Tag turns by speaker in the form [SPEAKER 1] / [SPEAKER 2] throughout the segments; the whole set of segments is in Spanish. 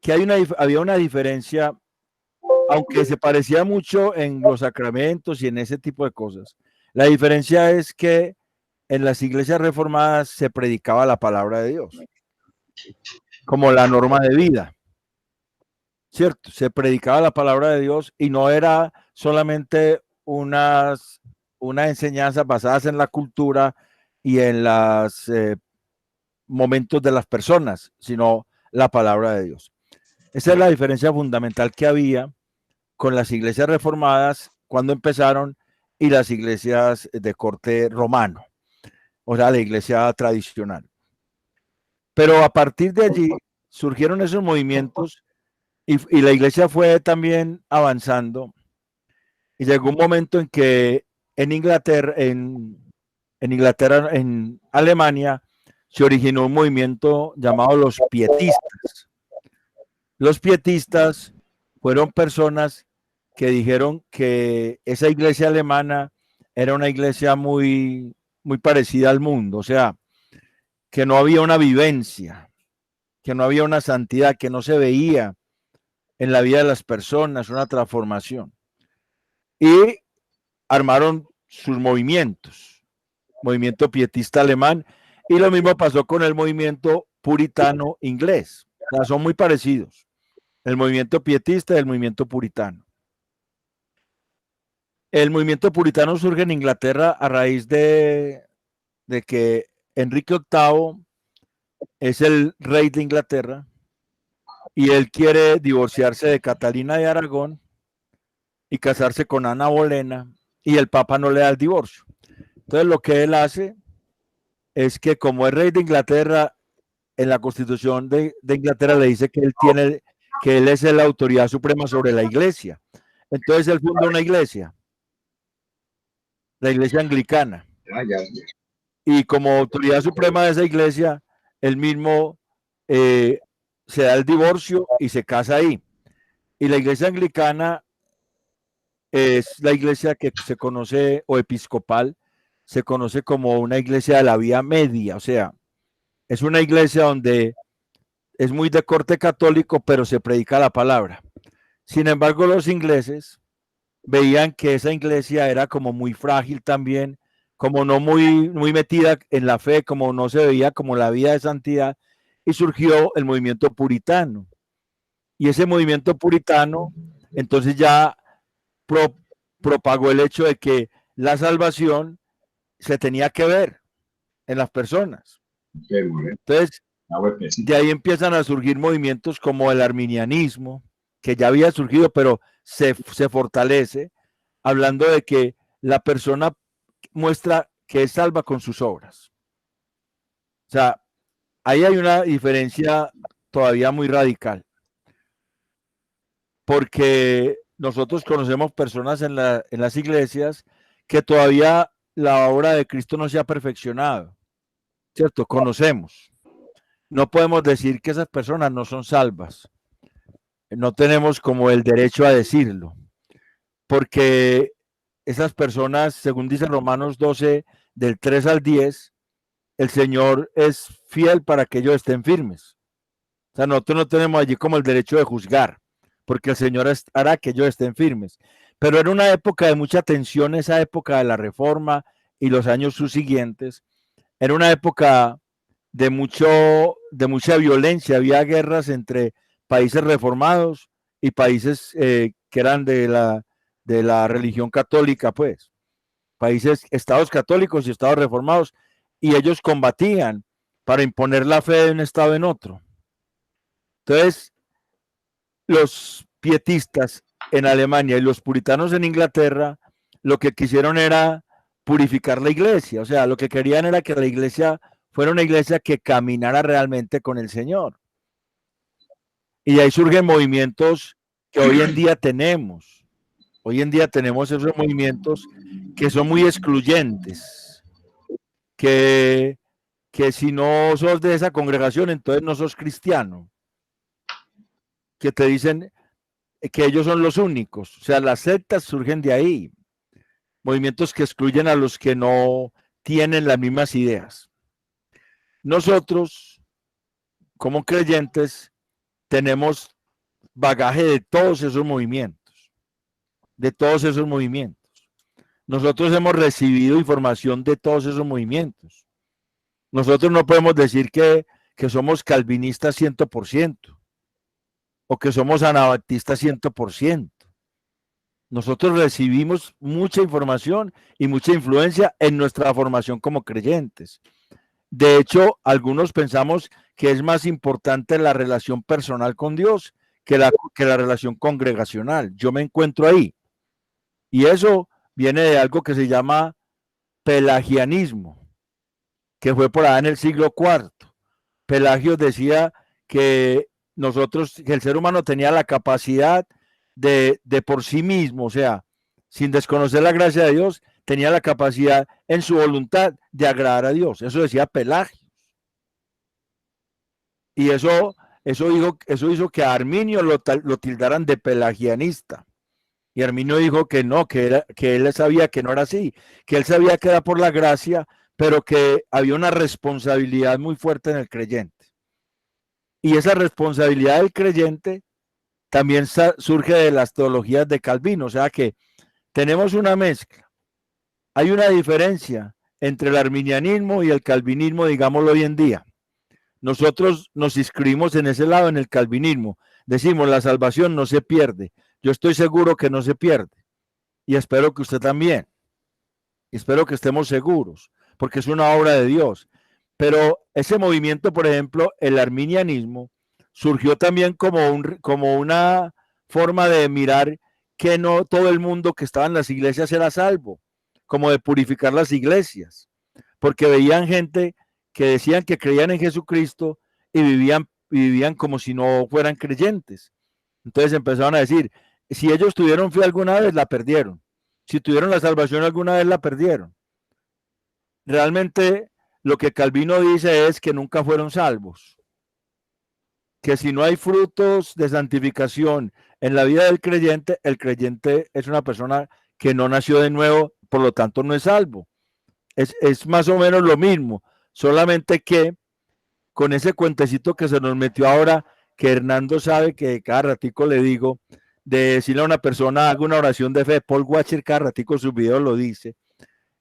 [SPEAKER 1] que había una diferencia, aunque se parecía mucho en los sacramentos y en ese tipo de cosas. La diferencia es que en las iglesias reformadas se predicaba la palabra de Dios como la norma de vida, ¿cierto? Se predicaba la palabra de Dios y no era solamente una enseñanza basadas en la cultura y en los momentos de las personas, sino la palabra de Dios. Esa es la diferencia fundamental que había con las iglesias reformadas cuando empezaron y las iglesias de corte romano, o sea, la iglesia tradicional. Pero a partir de allí surgieron esos movimientos y la iglesia fue también avanzando y llegó un momento en que en Inglaterra, en Alemania, se originó un movimiento llamado los pietistas. Los pietistas fueron personas que dijeron que esa iglesia alemana era una iglesia muy, muy parecida al mundo, o sea, que no había una vivencia, que no había una santidad, que no se veía en la vida de las personas una transformación. Y armaron sus movimientos, movimiento pietista alemán, y lo mismo pasó con el movimiento puritano inglés. O sea, son muy parecidos, el movimiento pietista y el movimiento puritano. El movimiento puritano surge en Inglaterra a raíz de que Enrique VIII es el rey de Inglaterra y él quiere divorciarse de Catalina de Aragón y casarse con Ana Bolena, y el Papa no le da el divorcio. Entonces lo que él hace es que, como es rey de Inglaterra, en la Constitución de Inglaterra le dice que él es la autoridad suprema sobre la iglesia. Entonces él funda una iglesia, la iglesia anglicana. Y como autoridad suprema de esa iglesia, él mismo se da el divorcio y se casa ahí. Y la iglesia anglicana es la iglesia que se conoce, o episcopal, se conoce como una iglesia de la vía media, o sea, es una iglesia donde es muy de corte católico, pero se predica la palabra. Sin embargo, los ingleses veían que esa iglesia era como muy frágil también, como no muy, muy metida en la fe, como no se veía como la vida de santidad, y surgió el movimiento puritano. Y ese movimiento puritano, entonces ya propagó el hecho de que la salvación se tenía que ver en las personas. Entonces, de ahí empiezan a surgir movimientos como el arminianismo, que ya había surgido, pero se fortalece, hablando de que la persona muestra que es salva con sus obras. O sea, ahí hay una diferencia todavía muy radical, porque nosotros conocemos personas en las iglesias que todavía la obra de Cristo no se ha perfeccionado, ¿cierto? Conocemos. No podemos decir que esas personas no son salvas. No tenemos como el derecho a decirlo, porque esas personas, según dice Romanos 12, del 3 al 10, el Señor es fiel para que ellos estén firmes. O sea, nosotros no tenemos allí como el derecho de juzgar, porque el Señor hará que ellos estén firmes. Pero era una época de mucha tensión, esa época de la Reforma y los años subsiguientes. Era una época de mucha violencia. Había guerras entre países reformados y países que eran de la religión católica, pues. Estados católicos y estados reformados, y ellos combatían para imponer la fe de un estado en otro. Entonces, los pietistas en Alemania y los puritanos en Inglaterra lo que quisieron era purificar la iglesia, o sea, lo que querían era que la iglesia fuera una iglesia que caminara realmente con el Señor. Y ahí surgen movimientos que hoy en día tenemos. Hoy en día tenemos esos movimientos que son muy excluyentes, que si no sos de esa congregación, entonces no sos cristiano, que te dicen que ellos son los únicos. O sea, las sectas surgen de ahí, movimientos que excluyen a los que no tienen las mismas ideas. Nosotros, como creyentes, tenemos bagaje de todos esos movimientos, de todos esos movimientos. Nosotros hemos recibido información de todos esos movimientos. Nosotros no podemos decir que somos calvinistas 100% o que somos anabaptistas 100%. Nosotros recibimos mucha información y mucha influencia en nuestra formación como creyentes. De hecho, algunos pensamos que es más importante la relación personal con Dios que la relación congregacional. Yo me encuentro ahí. Y eso viene de algo que se llama pelagianismo, que fue por allá en el siglo IV. Pelagio decía que que el ser humano tenía la capacidad de por sí mismo, o sea, sin desconocer la gracia de Dios, tenía la capacidad en su voluntad de agradar a Dios. Eso decía Pelagio. Y eso hizo que a Arminio lo tildaran de pelagianista. Y Arminio dijo que no, que él sabía que no era así, que él sabía que era por la gracia, pero que había una responsabilidad muy fuerte en el creyente. Y esa responsabilidad del creyente también surge de las teologías de Calvino, o sea que tenemos una mezcla. Hay una diferencia entre el arminianismo y el calvinismo, digámoslo hoy en día. Nosotros nos inscribimos en ese lado, en el calvinismo. Decimos, la salvación no se pierde. Yo estoy seguro que no se pierde. Y espero que usted también. Espero que estemos seguros, porque es una obra de Dios. Pero ese movimiento, por ejemplo, el arminianismo, surgió también como una forma de mirar que no todo el mundo que estaba en las iglesias era salvo, como de purificar las iglesias, porque veían gente que decían que creían en Jesucristo y vivían como si no fueran creyentes. Entonces empezaron a decir, si ellos tuvieron fe alguna vez, la perdieron. Si tuvieron la salvación alguna vez, la perdieron. Realmente lo que Calvino dice es que nunca fueron salvos. Que si no hay frutos de santificación en la vida del creyente, el creyente es una persona que no nació de nuevo, por lo tanto no es salvo. Es más o menos lo mismo, solamente que con ese cuentecito que se nos metió ahora, que Hernando sabe que cada ratico le digo, de decirle a una persona, haga una oración de fe. Paul Washer cada ratico su video lo dice,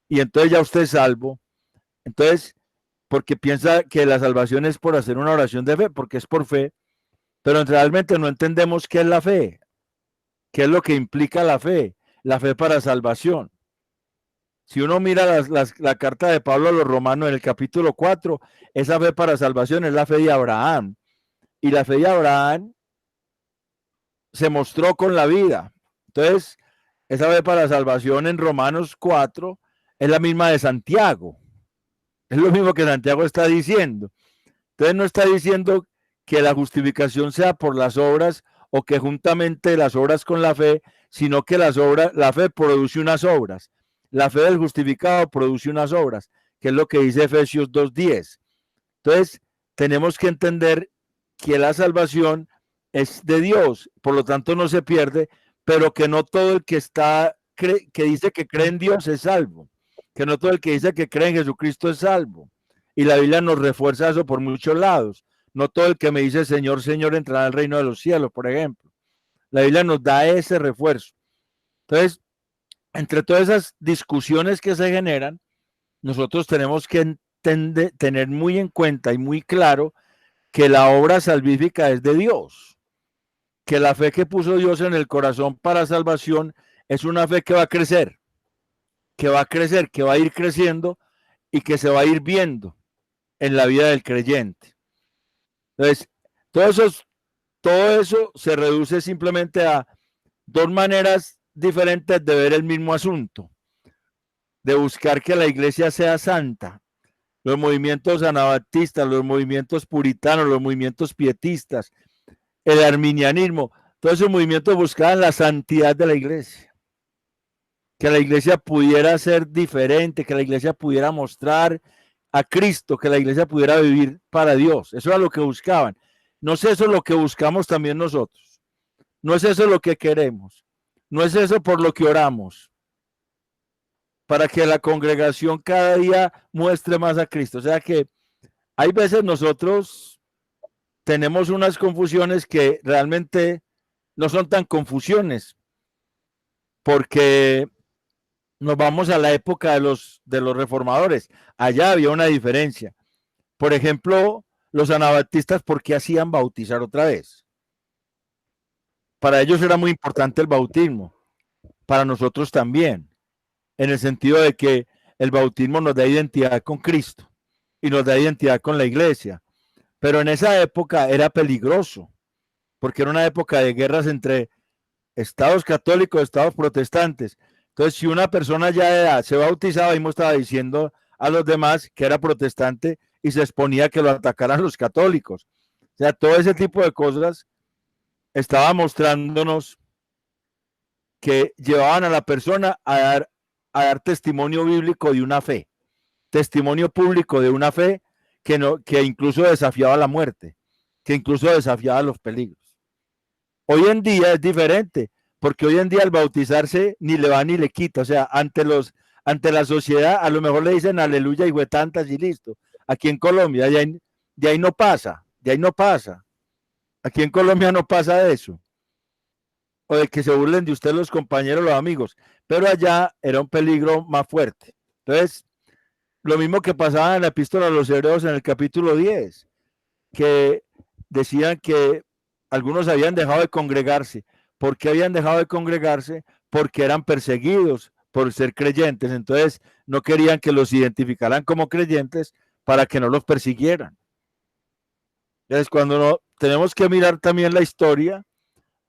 [SPEAKER 1] y entonces ya usted es salvo. Entonces, porque piensa que la salvación es por hacer una oración de fe, porque es por fe, pero realmente no entendemos qué es la fe, qué es lo que implica la fe para salvación. Si uno mira la carta de Pablo a los romanos en el capítulo 4, esa fe para salvación es la fe de Abraham. Y la fe de Abraham se mostró con la vida. Entonces, esa fe para salvación en Romanos 4 es la misma de Santiago. Es lo mismo que Santiago está diciendo. Entonces no está diciendo que la justificación sea por las obras o que juntamente las obras con la fe, sino que la fe produce unas obras. La fe del justificado produce unas obras, que es lo que dice Efesios 2:10. Entonces, tenemos que entender que la salvación es de Dios, por lo tanto no se pierde, pero que no todo el que dice que cree en Dios es salvo, que no todo el que dice que cree en Jesucristo es salvo. Y la Biblia nos refuerza eso por muchos lados. No todo el que me dice Señor, Señor entrará al reino de los cielos, por ejemplo. La Biblia nos da ese refuerzo. Entonces, entre todas esas discusiones que se generan, nosotros tenemos que tener muy en cuenta y muy claro que la obra salvífica es de Dios, que la fe que puso Dios en el corazón para salvación es una fe que va a crecer, que va a ir creciendo y que se va a ir viendo en la vida del creyente. Entonces, todo eso se reduce simplemente a dos maneras diferentes de ver el mismo asunto, de buscar que la iglesia sea santa. Los movimientos anabaptistas, los movimientos puritanos, los movimientos pietistas, el arminianismo, todos esos movimientos buscaban la santidad de la iglesia, que la iglesia pudiera ser diferente, que la iglesia pudiera mostrar a Cristo, que la iglesia pudiera vivir para Dios. Eso era lo que buscaban. No es eso lo que buscamos también nosotros. No es eso lo que queremos. No es eso por lo que oramos. Para que la congregación cada día muestre más a Cristo. O sea que hay veces nosotros tenemos unas confusiones que realmente no son tan confusiones, porque nos vamos a la época de los reformadores. Allá había una diferencia. Por ejemplo, los anabaptistas, ¿por qué hacían bautizar otra vez? Para ellos era muy importante el bautismo, para nosotros también, en el sentido de que el bautismo nos da identidad con Cristo y nos da identidad con la iglesia. Pero en esa época era peligroso, porque era una época de guerras entre estados católicos, estados protestantes. Entonces, si una persona ya de edad se bautizaba, mismo estaba diciendo a los demás que era protestante y se exponía a que lo atacaran los católicos. O sea, todo ese tipo de cosas estaba mostrándonos que llevaban a la persona a dar testimonio bíblico de una fe, testimonio público de una fe que incluso desafiaba la muerte, que incluso desafiaba los peligros. Hoy en día es diferente, porque hoy en día al bautizarse ni le va ni le quita, o sea, ante la sociedad a lo mejor le dicen aleluya y huetantas y listo. Aquí en Colombia de ahí no pasa, de ahí no pasa. Aquí en Colombia no pasa eso. O de que se burlen de usted los compañeros, los amigos, pero allá era un peligro más fuerte. Entonces, lo mismo que pasaba en la epístola a los Hebreos en el capítulo 10, que decían que algunos habían dejado de congregarse. ¿Por qué habían dejado de congregarse? Porque eran perseguidos por ser creyentes. Entonces, no querían que los identificaran como creyentes para que no los persiguieran. Entonces, tenemos que mirar también la historia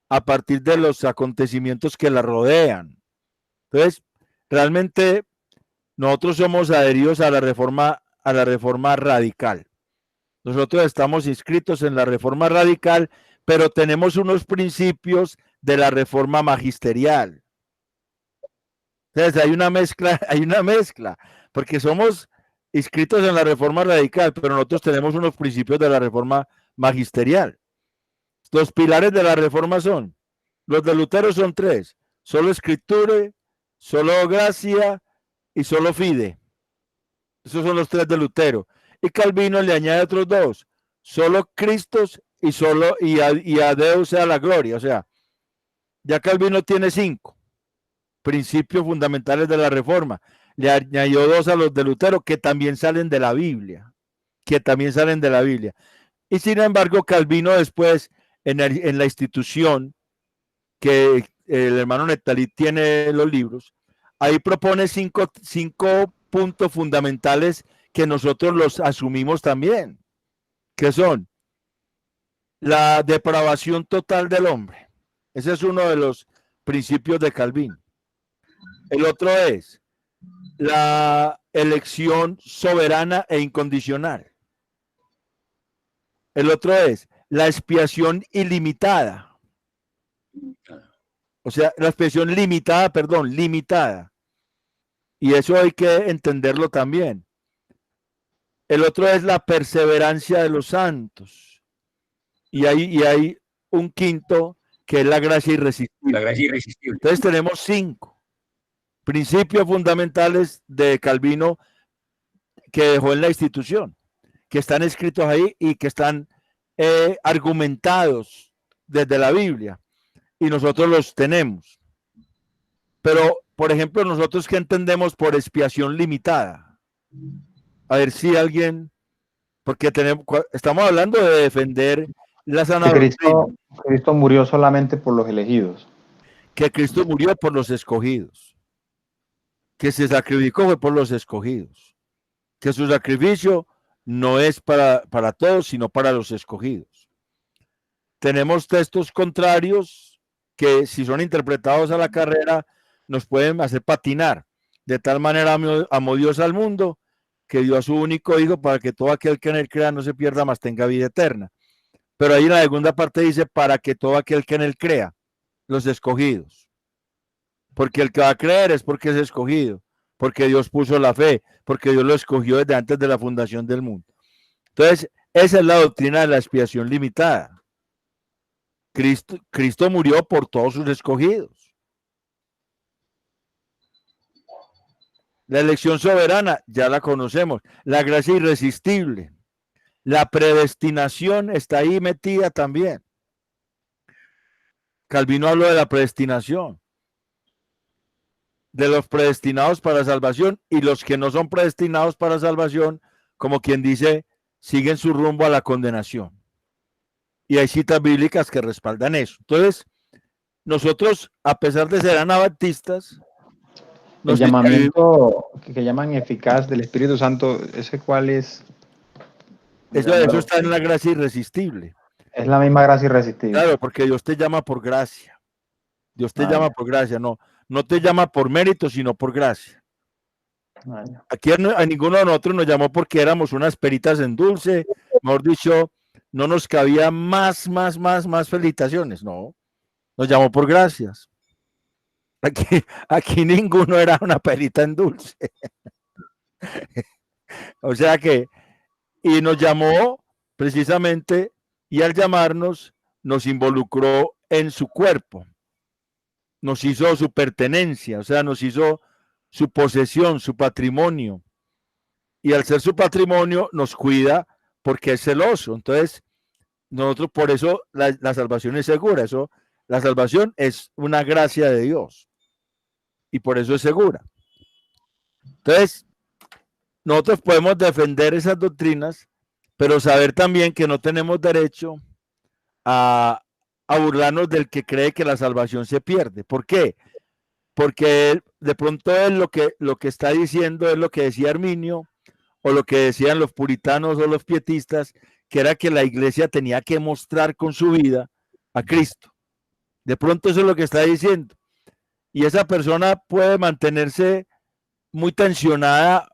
[SPEAKER 1] a partir de los acontecimientos que la rodean. Entonces, realmente nosotros somos adheridos a la reforma radical. Nosotros estamos inscritos en la reforma radical, pero tenemos unos principios de la reforma magisterial. Entonces hay una mezcla, porque somos inscritos en la reforma radical, pero nosotros tenemos unos principios de la reforma magisterial. Los pilares de la reforma son, los de Lutero son 3, solo escritura, solo gracia y solo fide. Esos son los 3 de Lutero. Y Calvino le añade otros 2, solo Cristo y a Dios sea la gloria. O sea, ya Calvino tiene 5 principios fundamentales de la reforma. Le añadió 2 a los de Lutero que también salen de la Biblia. Y sin embargo, Calvino después, en la institución que el hermano Nectalí tiene los libros, ahí propone 5 puntos fundamentales que nosotros los asumimos también, que son la depravación total del hombre. Ese es uno de los principios de Calvino. El otro es la elección soberana e incondicional. El otro es la expiación ilimitada. O sea, la expiación limitada. Y eso hay que entenderlo también. El otro es la perseverancia de los santos. Y hay un quinto que es la gracia irresistible. Entonces tenemos 5 principios fundamentales de Calvino que dejó en la institución, que están escritos ahí y que están argumentados desde la Biblia. Y nosotros los tenemos. Pero, por ejemplo, nosotros ¿qué entendemos por expiación limitada? A ver si alguien, porque estamos hablando de defender la sana doctrina.
[SPEAKER 2] Cristo murió solamente por los elegidos.
[SPEAKER 1] Que Cristo murió por los escogidos. Que se sacrificó fue por los escogidos. Que su sacrificio no es para todos, sino para los escogidos. Tenemos textos contrarios que, si son interpretados a la carrera, nos pueden hacer patinar. De tal manera amó Dios al mundo que dio a su único hijo para que todo aquel que en él crea no se pierda, mas tenga vida eterna. Pero ahí en la segunda parte dice para que todo aquel que en él crea, los escogidos. Porque el que va a creer es porque es escogido, porque Dios puso la fe, porque Dios lo escogió desde antes de la fundación del mundo. Entonces, esa es la doctrina de la expiación limitada. Cristo murió por todos sus escogidos. La elección soberana, ya la conocemos. La gracia irresistible. La predestinación está ahí metida también. Calvino habló de la predestinación, de los predestinados para salvación y los que no son predestinados para salvación, como quien dice, siguen su rumbo a la condenación. Y hay citas bíblicas que respaldan eso. Entonces, nosotros, a pesar de ser anabaptistas,
[SPEAKER 2] El llamamiento que llaman eficaz del Espíritu Santo, ¿ese cuál es?
[SPEAKER 1] Eso está en la gracia irresistible.
[SPEAKER 2] Es la misma gracia irresistible.
[SPEAKER 1] Claro, porque Dios te llama por gracia. Dios te llama por gracia, no te llama por mérito, sino por gracia. Aquí a ninguno de nosotros nos llamó porque éramos unas peritas en dulce, mejor dicho, no nos cabía más felicitaciones, no. Nos llamó por gracias. Aquí ninguno era una perita en dulce. O sea que, y nos llamó precisamente, y al llamarnos, nos involucró en su cuerpo. Nos hizo su pertenencia, o sea, nos hizo su posesión, su patrimonio. Y al ser su patrimonio, nos cuida porque es celoso. Entonces, nosotros por eso la salvación es segura. Eso, la salvación es una gracia de Dios. Y por eso es segura. Entonces, nosotros podemos defender esas doctrinas, pero saber también que no tenemos derecho a burlarnos del que cree que la salvación se pierde. ¿Por qué? Porque él, de pronto él lo que está diciendo es lo que decía Arminio, o lo que decían los puritanos o los pietistas, que era que la iglesia tenía que mostrar con su vida a Cristo. De pronto eso es lo que está diciendo. Y esa persona puede mantenerse muy tensionada,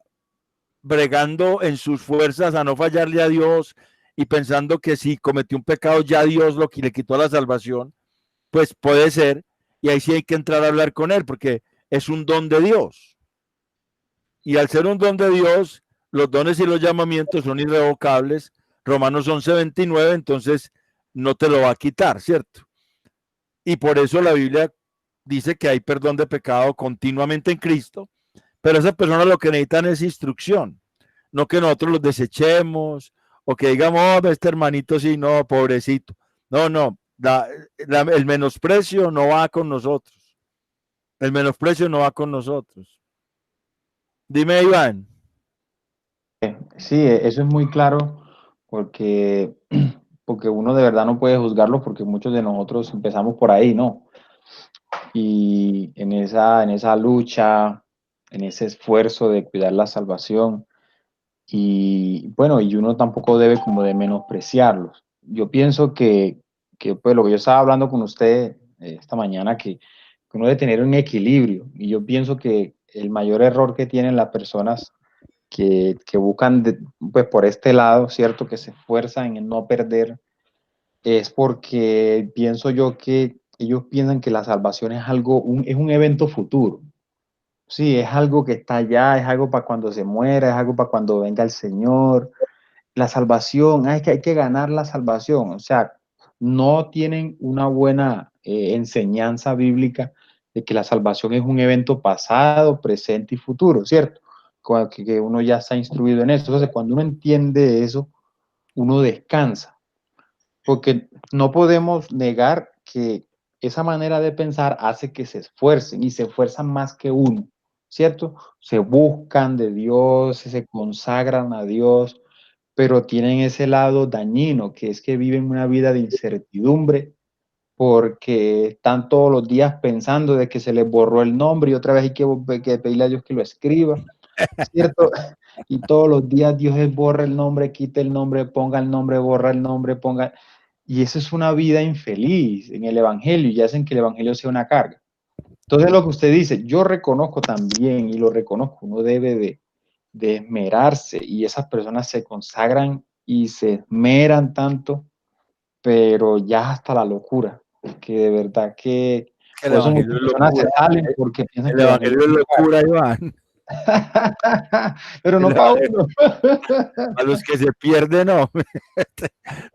[SPEAKER 1] bregando en sus fuerzas a no fallarle a Dios y pensando que si cometió un pecado ya Dios lo que le quitó la salvación, pues puede ser, y ahí sí hay que entrar a hablar con él, porque es un don de Dios. Y al ser un don de Dios, los dones y los llamamientos son irrevocables. Romanos 11:29, entonces no te lo va a quitar, ¿cierto? Y por eso la Biblia dice que hay perdón de pecado continuamente en Cristo, pero esas personas lo que necesitan es instrucción, no que nosotros los desechemos o que digamos, oh, este hermanito sí, no, pobrecito. No, el menosprecio no va con nosotros. El menosprecio no va con nosotros. Dime, Iván.
[SPEAKER 2] Sí, eso es muy claro porque, porque uno de verdad no puede juzgarlo porque muchos de nosotros empezamos por ahí, ¿no? Y en esa lucha, en ese esfuerzo de cuidar la salvación, y bueno, y uno tampoco debe como de menospreciarlos. Yo pienso que pues lo que yo estaba hablando con usted esta mañana, que uno debe tener un equilibrio, y yo pienso que el mayor error que tienen las personas que buscan pues por este lado, ¿cierto? Que se esfuerzan en no perder, es porque pienso yo que ellos piensan que la salvación es algo, es un evento futuro. Sí, es algo que está allá, es algo para cuando se muera, es algo para cuando venga el Señor. La salvación, es que hay que ganar la salvación. O sea, no tienen una buena enseñanza bíblica de que la salvación es un evento pasado, presente y futuro, ¿cierto? Que uno ya está instruido en eso. Entonces, cuando uno entiende eso, uno descansa, porque no podemos negar que esa manera de pensar hace que se esfuercen y se esfuerzan más que uno, ¿cierto? Se buscan de Dios, se consagran a Dios, pero tienen ese lado dañino, que es que viven una vida de incertidumbre porque están todos los días pensando de que se les borró el nombre y otra vez hay que pedirle a Dios que lo escriba, ¿cierto? Y todos los días Dios es borra el nombre, quita el nombre, ponga el nombre, borra el nombre, ponga... Y eso es una vida infeliz en el Evangelio y hacen que el Evangelio sea una carga. Entonces lo que usted dice, yo reconozco también y lo reconozco, uno debe de esmerarse y esas personas se consagran y se esmeran tanto, pero ya hasta la locura, que de verdad que
[SPEAKER 1] El
[SPEAKER 2] por eso
[SPEAKER 1] evangelio
[SPEAKER 2] muchas
[SPEAKER 1] es
[SPEAKER 2] personas se
[SPEAKER 1] locura.
[SPEAKER 2] salen porque piensan
[SPEAKER 1] El
[SPEAKER 2] que el Evangelio
[SPEAKER 1] evangelio es
[SPEAKER 2] es
[SPEAKER 1] locura, Iván.
[SPEAKER 2] pero no para uno.
[SPEAKER 1] A los que se pierden, no.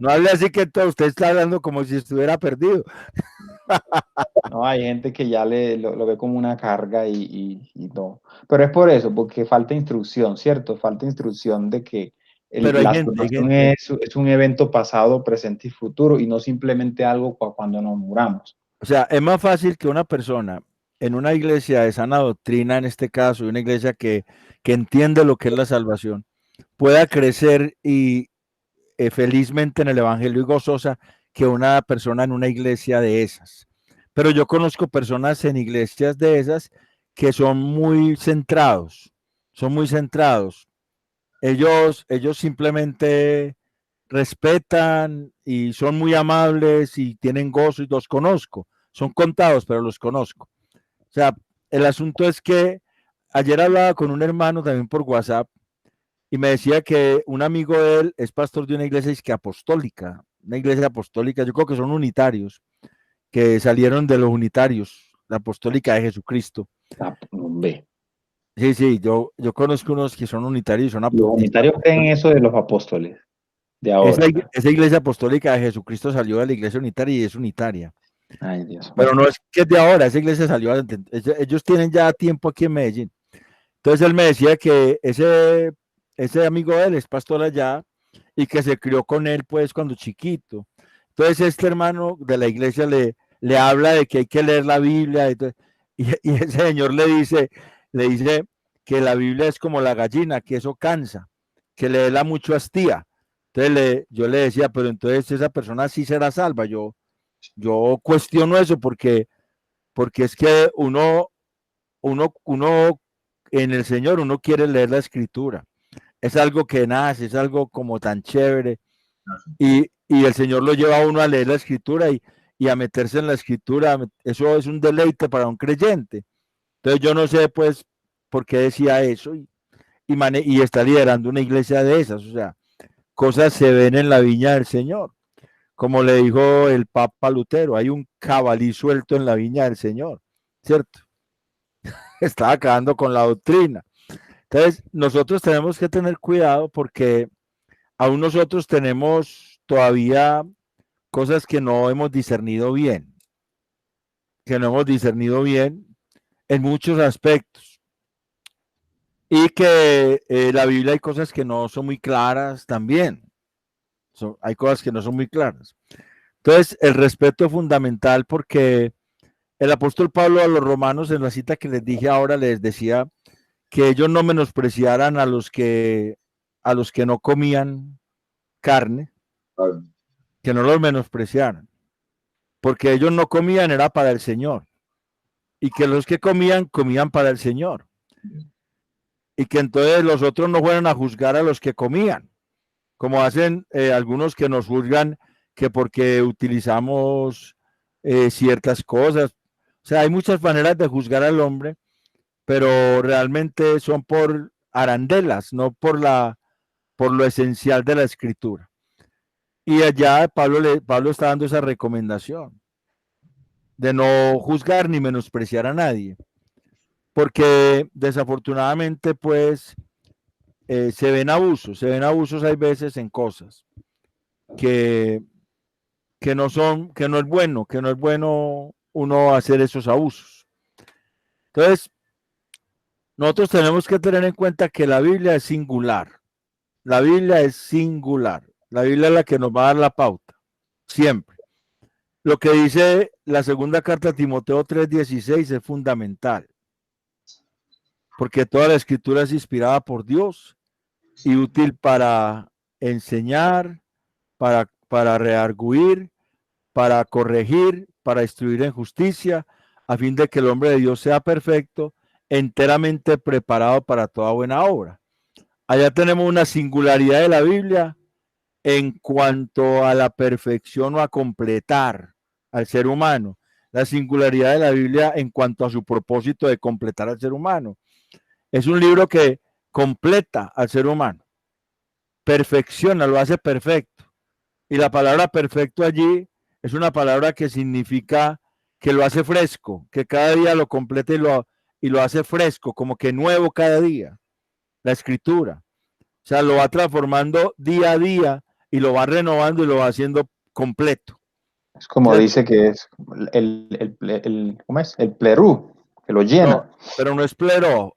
[SPEAKER 1] No hable así que todo, usted está hablando como si estuviera perdido.
[SPEAKER 2] No, hay gente que ya lo ve como una carga y no. Pero es por eso, porque falta instrucción, ¿cierto? Falta instrucción de que
[SPEAKER 1] Pero
[SPEAKER 2] la salvación es un evento pasado, presente y futuro y no simplemente algo cuando nos muramos.
[SPEAKER 1] O sea, es más fácil que una persona en una iglesia de sana doctrina, en este caso, una iglesia que entiende lo que es la salvación, pueda crecer y felizmente en el Evangelio y gozosa que una persona en una iglesia de esas. Pero yo conozco personas en iglesias de esas que son muy centrados. Ellos simplemente respetan y son muy amables y tienen gozo y los conozco. Son contados, pero los conozco. O sea, el asunto es que ayer hablaba con un hermano también por WhatsApp y me decía que un amigo de él es pastor de una iglesia apostólica, una iglesia apostólica, yo creo que son unitarios, que salieron de los unitarios, la apostólica de Jesucristo.
[SPEAKER 2] Ah, ve.
[SPEAKER 1] Sí, sí, yo conozco unos que son unitarios y son
[SPEAKER 2] Los unitarios creen eso de los apóstoles de ahora.
[SPEAKER 1] esa iglesia apostólica de Jesucristo salió de la iglesia unitaria y es unitaria.
[SPEAKER 2] Ay, Dios.
[SPEAKER 1] Pero
[SPEAKER 2] Bueno,
[SPEAKER 1] no es que es de ahora, esa iglesia salió, ellos tienen ya tiempo aquí en Medellín. Entonces él me decía que ese amigo de él es pastor allá y que se crió con él pues cuando chiquito. Entonces este hermano de la iglesia le habla de que hay que leer la Biblia y ese señor le dice que la Biblia es como la gallina, que eso cansa, que leerla mucho hastía. Entonces yo le decía, pero entonces esa persona sí será salva. Yo cuestiono eso porque es que uno en el Señor, uno quiere leer la escritura. Es algo que nace, es algo como tan chévere. Y el Señor lo lleva a uno a leer la escritura y a meterse en la escritura. Eso es un deleite para un creyente. Entonces yo no sé pues por qué decía eso y está liderando una iglesia de esas. O sea, cosas se ven en la viña del Señor. Como le dijo el Papa Lutero, hay un cabalí suelto en la viña del Señor, ¿cierto? Está acabando con la doctrina. Entonces, nosotros tenemos que tener cuidado porque aún nosotros tenemos todavía cosas que no hemos discernido bien en muchos aspectos. Y que la Biblia hay cosas que no son muy claras también. Hay cosas que no son muy claras. Entonces, el respeto es fundamental porque el apóstol Pablo a los romanos en la cita que les dije ahora les decía que ellos no menospreciaran a los que no comían carne, que no los menospreciaran, porque ellos no comían era para el Señor y que los que comían para el Señor y que entonces los otros no fueran a juzgar a los que comían, como hacen algunos que nos juzgan que porque utilizamos ciertas cosas. O sea, hay muchas maneras de juzgar al hombre, pero realmente son por arandelas, no por lo esencial de la escritura. Y allá Pablo está dando esa recomendación de no juzgar ni menospreciar a nadie, porque desafortunadamente pues se ven abusos hay veces en cosas que, que no es bueno uno hacer esos abusos. Entonces, nosotros tenemos que tener en cuenta que la Biblia es singular. La Biblia es singular. La Biblia es la que nos va a dar la pauta, siempre. Lo que dice la segunda carta a Timoteo 3:16 es fundamental, porque toda la escritura es inspirada por Dios y útil para enseñar, para redarguir, para corregir, para instruir en justicia, a fin de que el hombre de Dios sea perfecto, enteramente preparado para toda buena obra. Allá tenemos una singularidad de la Biblia en cuanto a la perfección o a completar al ser humano. La singularidad de la Biblia en cuanto a su propósito de completar al ser humano. Es un libro que completa al ser humano, perfecciona, lo hace perfecto. Y la palabra perfecto allí es una palabra que significa que lo hace fresco, que cada día lo completa y lo hace fresco, como que nuevo cada día. La escritura. O sea, lo va transformando día a día y lo va renovando y lo va haciendo completo.
[SPEAKER 2] es como
[SPEAKER 1] ¿Cierto?
[SPEAKER 2] dice que es ¿cómo es? El plerú, que lo llena.
[SPEAKER 1] No, pero no es plero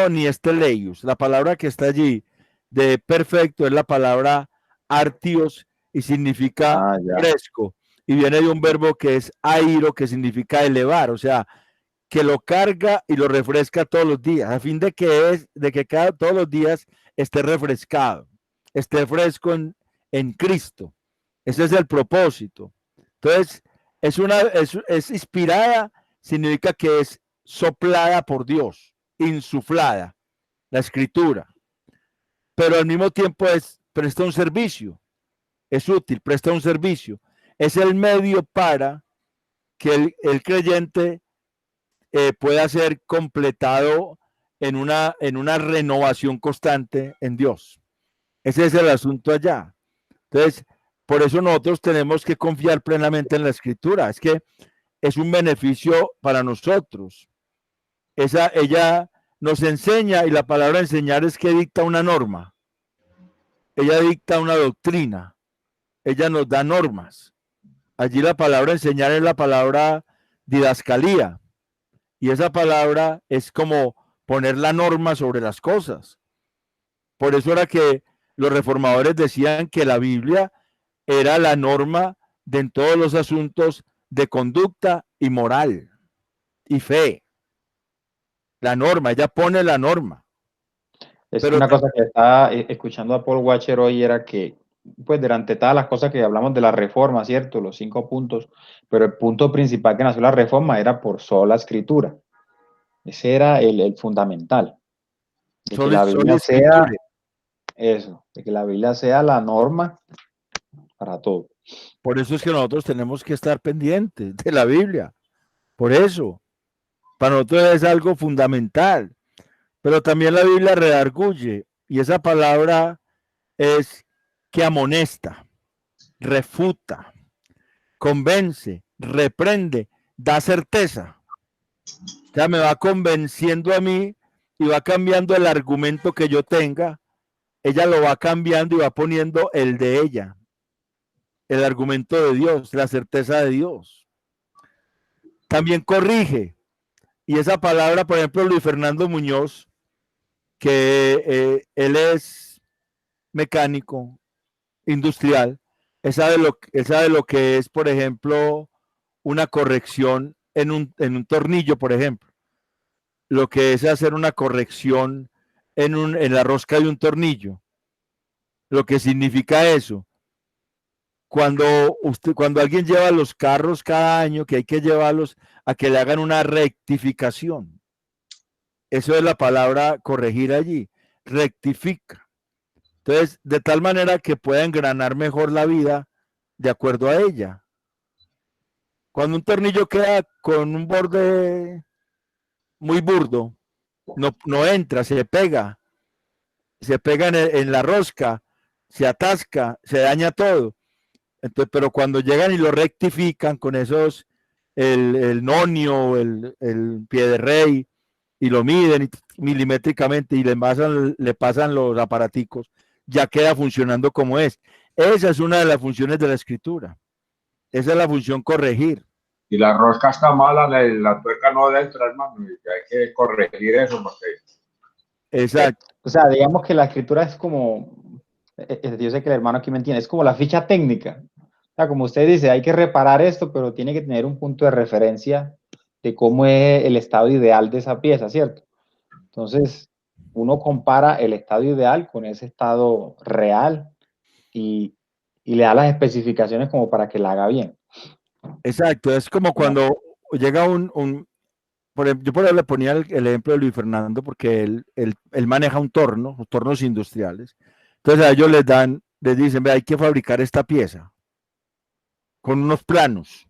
[SPEAKER 1] ni es teleios. La palabra que está allí de perfecto es la palabra artios y significa
[SPEAKER 2] Ah, ya.
[SPEAKER 1] fresco. y viene de un verbo que es airo, que significa elevar, o sea, que lo carga y lo refresca todos los días, a fin de que todos los días esté refrescado, esté fresco en Cristo. Ese es el propósito. Entonces, es inspirada, significa que es soplada por Dios, insuflada, la escritura. Pero al mismo tiempo presta un servicio, es útil, presta un servicio. Es el medio para que el creyente pueda ser completado en una renovación constante en Dios. Ese es el asunto allá. Entonces, por eso nosotros tenemos que confiar plenamente en la escritura. Es que es un beneficio para nosotros. Ella nos enseña, y la palabra enseñar es que dicta una norma. Ella dicta una doctrina. Ella nos da normas. Allí la palabra enseñar es la palabra didascalía. Y esa palabra es como poner la norma sobre las cosas. Por eso era que los reformadores decían que la Biblia era la norma de en todos los asuntos de conducta y moral y fe. La norma, ella pone la norma.
[SPEAKER 2] Es que
[SPEAKER 1] Pero
[SPEAKER 2] una cosa que estaba escuchando a Paul Washer hoy era que, pues, durante todas las cosas que hablamos de la reforma, ¿cierto? Los 5 puntos, pero el punto principal que nació la reforma era por sola escritura. Ese era el fundamental, de que la
[SPEAKER 1] solo
[SPEAKER 2] Biblia sea
[SPEAKER 1] escritura.
[SPEAKER 2] eso, de que la Biblia sea la norma para todo.
[SPEAKER 1] Por eso es que nosotros tenemos que estar pendientes de la Biblia. Por eso, para nosotros es algo fundamental. Pero también la Biblia redarguye, y esa palabra es que amonesta, refuta, convence, reprende, da certeza. O sea, me va convenciendo a mí y va cambiando el argumento que yo tenga. Ella lo va cambiando y va poniendo el de ella, el argumento de Dios, la certeza de Dios. También corrige. Y esa palabra, por ejemplo, Luis Fernando Muñoz, que él es mecánico industrial, él sabe lo que es, por ejemplo, una corrección en un tornillo, por ejemplo. Lo que es hacer una corrección en la rosca de un tornillo. Lo que significa eso. Cuando alguien lleva los carros cada año, que hay que llevarlos a que le hagan una rectificación. Eso es la palabra corregir allí. Rectifica. Entonces, de tal manera que pueda engranar mejor la vida de acuerdo a ella. Cuando un tornillo queda con un borde muy burdo, no entra, se pega en la rosca, se atasca, se daña todo. Entonces, pero cuando llegan y lo rectifican con el nonio, el pie de rey, y lo miden milimétricamente y le pasan los aparaticos, ya queda funcionando como es. Esa es una de las funciones de la escritura. Esa es la función corregir.
[SPEAKER 3] Y la rosca está mala, la tuerca no entra, hermano, y hay que corregir eso porque...
[SPEAKER 1] Exacto.
[SPEAKER 2] O sea, digamos que la escritura es como, yo sé que el hermano aquí me entiende, es como la ficha técnica. O sea, como usted dice, hay que reparar esto, pero tiene que tener un punto de referencia de cómo es el estado ideal de esa pieza, ¿cierto? Entonces, uno compara el estado ideal con ese estado real y le da las especificaciones como para que la haga bien.
[SPEAKER 1] Exacto. Es como cuando llega yo por ejemplo le ponía el ejemplo de Luis Fernando porque él maneja tornos industriales. Entonces a ellos les dicen, ve, hay que fabricar esta pieza con unos planos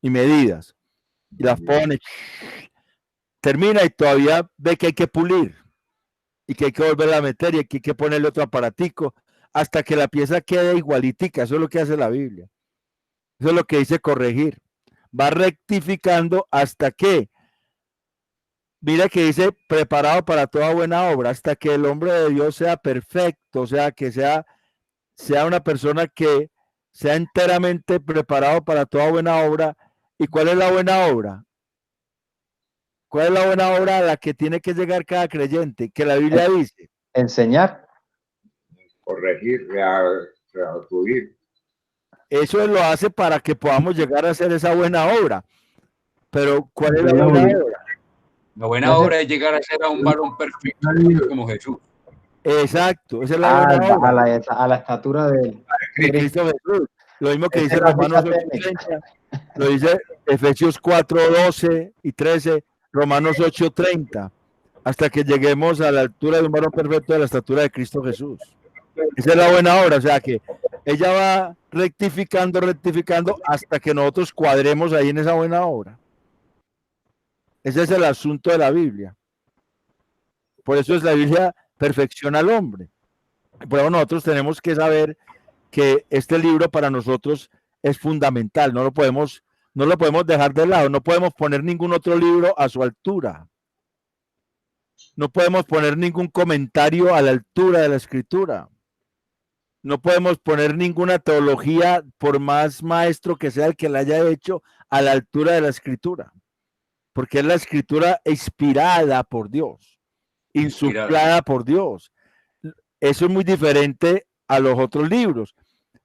[SPEAKER 1] y medidas. Y las pone, termina y todavía ve que hay que pulir y que hay que volverla a meter y que hay que ponerle otro aparatico hasta que la pieza quede igualitica. Eso es lo que hace la Biblia. Eso es lo que dice corregir. Va rectificando hasta que, mira que dice preparado para toda buena obra, hasta que el hombre de Dios sea perfecto, o sea, que sea una persona que sea enteramente preparado para toda buena obra. ¿Y cuál es la buena obra? ¿Cuál es la buena obra a la que tiene que llegar cada creyente? Que la Biblia dice.
[SPEAKER 2] Enseñar.
[SPEAKER 3] Corregir, reacudir.
[SPEAKER 1] eso lo hace para que podamos llegar a hacer esa buena obra. Pero ¿cuál es la buena obra?
[SPEAKER 4] La buena obra es llegar a ser a un varón perfecto como Jesús.
[SPEAKER 1] Exacto, esa es la buena obra.
[SPEAKER 2] A la estatura de
[SPEAKER 1] Cristo Jesús. Lo mismo que
[SPEAKER 2] Esa
[SPEAKER 1] dice
[SPEAKER 2] es la
[SPEAKER 1] Romanos
[SPEAKER 2] cita técnica.
[SPEAKER 1] 8:30, lo dice Efesios 4:12 y 13, Romanos 8:30, hasta que lleguemos a la altura de un varón perfecto de la estatura de Cristo Jesús. Esa es la buena obra, o sea que ella va rectificando hasta que nosotros cuadremos ahí en esa buena obra. Ese es el asunto de la Biblia. Por eso es la Biblia perfecciona al hombre. Por eso nosotros tenemos que saber que este libro para nosotros es fundamental, no lo podemos dejar de lado, no podemos poner ningún otro libro a su altura. No podemos poner ningún comentario a la altura de la Escritura. No podemos poner ninguna teología, por más maestro que sea el que la haya hecho, a la altura de la Escritura. Porque es la Escritura inspirada por Dios, insuflada por Dios. Eso es muy diferente a los otros libros.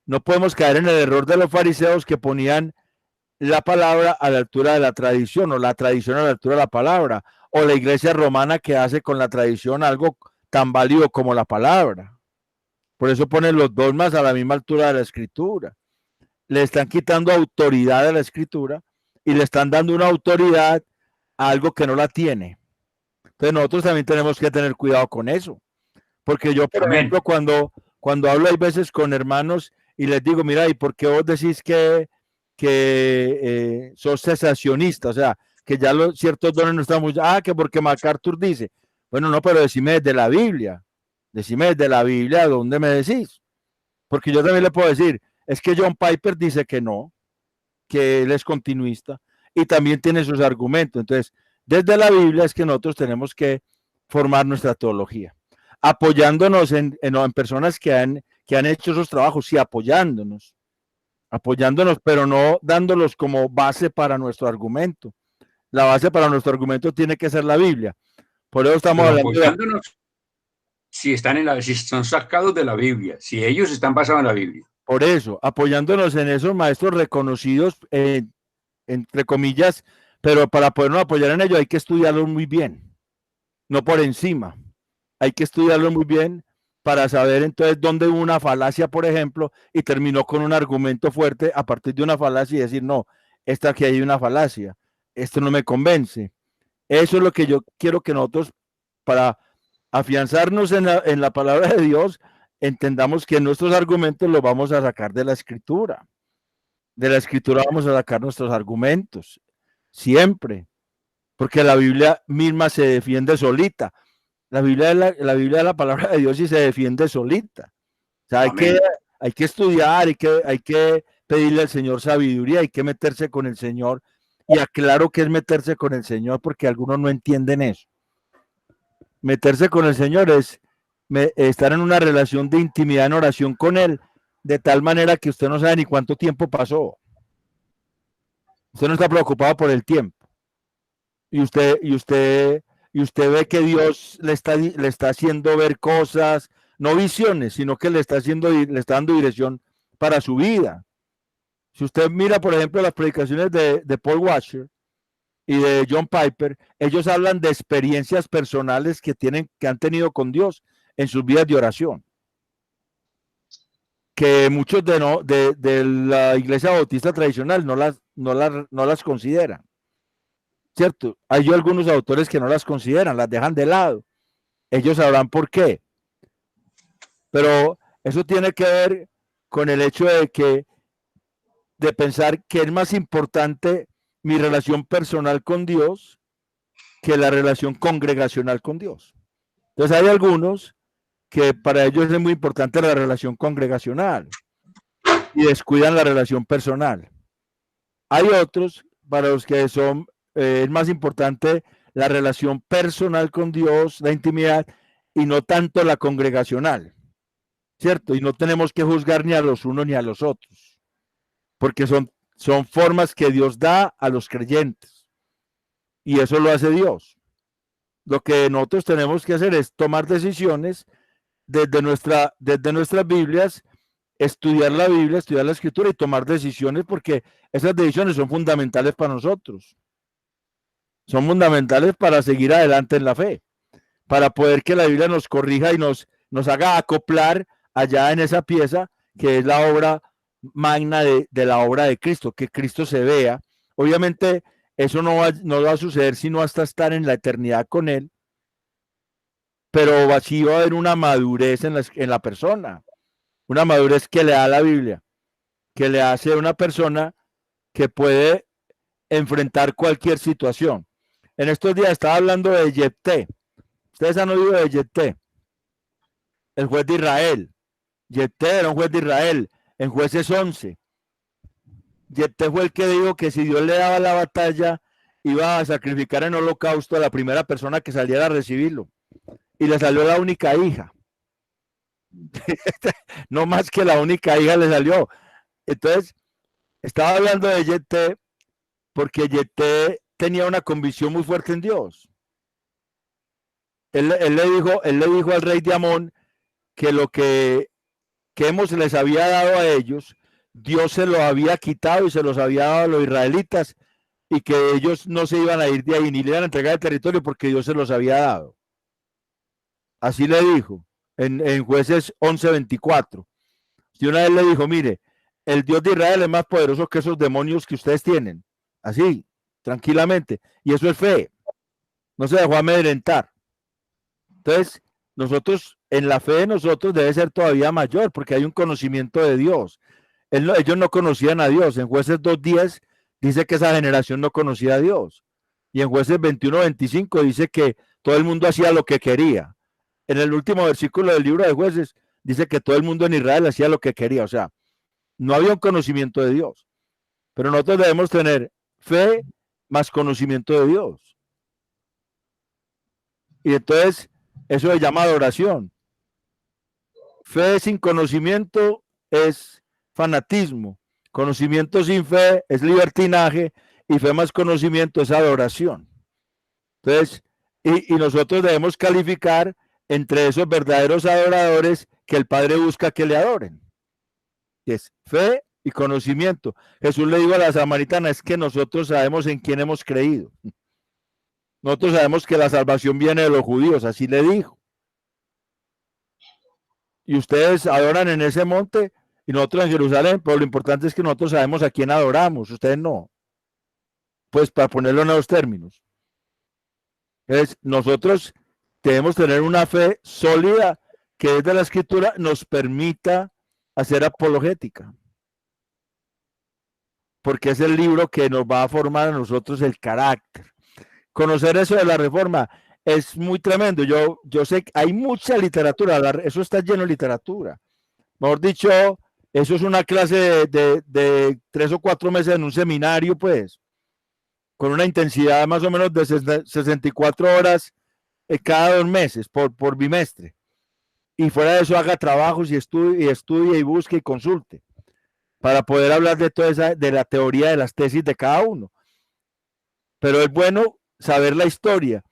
[SPEAKER 1] No podemos caer en el error de los fariseos que ponían la palabra a la altura de la tradición, o la tradición a la altura de la palabra, o la iglesia romana que hace con la tradición algo tan válido como la palabra. Por eso ponen los dogmas a la misma altura de la Escritura. Le están quitando autoridad a la Escritura y le están dando una autoridad a algo que no la tiene. Entonces nosotros también tenemos que tener cuidado con eso. Porque yo, por ejemplo, cuando hablo hay veces con hermanos y les digo, mira, ¿y por qué vos decís que sos cesacionista? O sea, que ya ciertos dones no están muy... que porque MacArthur dice. Bueno, no, pero decime desde la Biblia. Decime desde la Biblia, ¿dónde me decís? Porque yo también le puedo decir, es que John Piper dice que no, que él es continuista y también tiene sus argumentos. Entonces, desde la Biblia es que nosotros tenemos que formar nuestra teología, apoyándonos en personas que han hecho esos trabajos, sí, apoyándonos, pero no dándolos como base para nuestro argumento. La base para nuestro argumento tiene que ser la Biblia. Por eso estamos hablando
[SPEAKER 4] apoyándonos. Si están sacados de la Biblia, si ellos están basados en la Biblia.
[SPEAKER 1] Por eso, apoyándonos en esos maestros reconocidos, entre comillas, pero para podernos apoyar en ello hay que estudiarlos muy bien, no por encima. Hay que estudiarlo muy bien para saber entonces dónde hubo una falacia, por ejemplo, y terminó con un argumento fuerte a partir de una falacia y decir, no, esta aquí hay una falacia, esto no me convence. Eso es lo que yo quiero que nosotros, para afianzarnos en la palabra de Dios, entendamos que nuestros argumentos los vamos a sacar de la Escritura. De la Escritura vamos a sacar nuestros argumentos, siempre, porque la Biblia misma se defiende solita. La Biblia es la palabra de Dios y se defiende solita. O sea, hay que estudiar, hay que pedirle al Señor sabiduría, hay que meterse con el Señor. Y aclaro que es meterse con el Señor porque algunos no entienden eso. Meterse con el Señor es estar en una relación de intimidad en oración con Él, de tal manera que usted no sabe ni cuánto tiempo pasó. Usted no está preocupado por el tiempo. Y usted ve que Dios le está haciendo ver cosas, no visiones, sino que le está dando dirección para su vida. Si usted mira, por ejemplo, las predicaciones de Paul Washer y de John Piper, ellos hablan de experiencias personales que han tenido con Dios en sus vidas de oración. Que muchos de la iglesia bautista tradicional no las consideran. ¿Cierto? Hay algunos autores que no las consideran, las dejan de lado. Ellos sabrán por qué. Pero eso tiene que ver con el hecho de pensar que es más importante mi relación personal con Dios que la relación congregacional con Dios. Entonces hay algunos que para ellos es muy importante la relación congregacional y descuidan la relación personal. Hay otros para los que es más importante la relación personal con Dios, la intimidad, y no tanto la congregacional, ¿cierto? Y no tenemos que juzgar ni a los unos ni a los otros, porque son formas que Dios da a los creyentes, y eso lo hace Dios. Lo que nosotros tenemos que hacer es tomar decisiones desde nuestras Biblias estudiar la Biblia, estudiar la Escritura y tomar decisiones, porque esas decisiones son fundamentales para nosotros. Son fundamentales para seguir adelante en la fe, para poder que la Biblia nos corrija y nos haga acoplar allá en esa pieza que es la obra magna de la obra de Cristo, que Cristo se vea. Obviamente eso no va a suceder sino hasta estar en la eternidad con Él, pero así va a haber una madurez en la persona, una madurez que le da la Biblia, que le hace una persona que puede enfrentar cualquier situación. En estos días estaba hablando de Jefté. Ustedes han oído de Jefté, el juez de Israel. Jefté era un juez de Israel en Jueces 11. Jefté fue el que dijo que si Dios le daba la batalla, iba a sacrificar en holocausto a la primera persona que saliera a recibirlo. Y le salió la única hija. No más que la única hija le salió. Entonces, estaba hablando de Jefté porque Jefté tenía una convicción muy fuerte en Dios. Él le dijo al rey de Amón que lo que Hemos les había dado a ellos, Dios se lo había quitado y se los había dado a los israelitas, y que ellos no se iban a ir de ahí ni le iban a entregar el territorio porque Dios se los había dado. Así le dijo en Jueces 11:24. Y una vez le dijo, mire, el Dios de Israel es más poderoso que esos demonios que ustedes tienen. Así, tranquilamente. Y eso es fe. No se dejó amedrentar. Entonces, nosotros, en la fe de nosotros debe ser todavía mayor, porque hay un conocimiento de Dios. Ellos no conocían a Dios. En Jueces 2:10 dice que esa generación no conocía a Dios. Y en Jueces 21:25 dice que todo el mundo hacía lo que quería. En el último versículo del libro de Jueces dice que todo el mundo en Israel hacía lo que quería. O sea, no había un conocimiento de Dios. Pero nosotros debemos tener fe más conocimiento de Dios. Y entonces, eso se llama adoración. Fe sin conocimiento es fanatismo. Conocimiento sin fe es libertinaje. Y fe más conocimiento es adoración. Entonces, y nosotros debemos calificar entre esos verdaderos adoradores que el Padre busca que le adoren. Es fe y conocimiento. Jesús le dijo a la samaritana, es que nosotros sabemos en quién hemos creído. Nosotros sabemos que la salvación viene de los judíos, así le dijo. Y ustedes adoran en ese monte y nosotros en Jerusalén, pero lo importante es que nosotros sabemos a quién adoramos, ustedes no. Pues para ponerlo en los términos. Entonces, nosotros debemos tener una fe sólida que desde la Escritura nos permita hacer apologética. Porque es el libro que nos va a formar a nosotros el carácter. Conocer eso de la Reforma es muy tremendo. Yo sé que hay mucha literatura, eso está lleno de literatura. Mejor dicho, eso es una clase de 3 o 4 meses en un seminario, pues, con una intensidad más o menos de 64 horas cada 2 meses por bimestre. Y fuera de eso haga trabajos y estudie y busque y consulte para poder hablar de toda esa, de la teoría de las tesis de cada uno. Pero es bueno saber la historia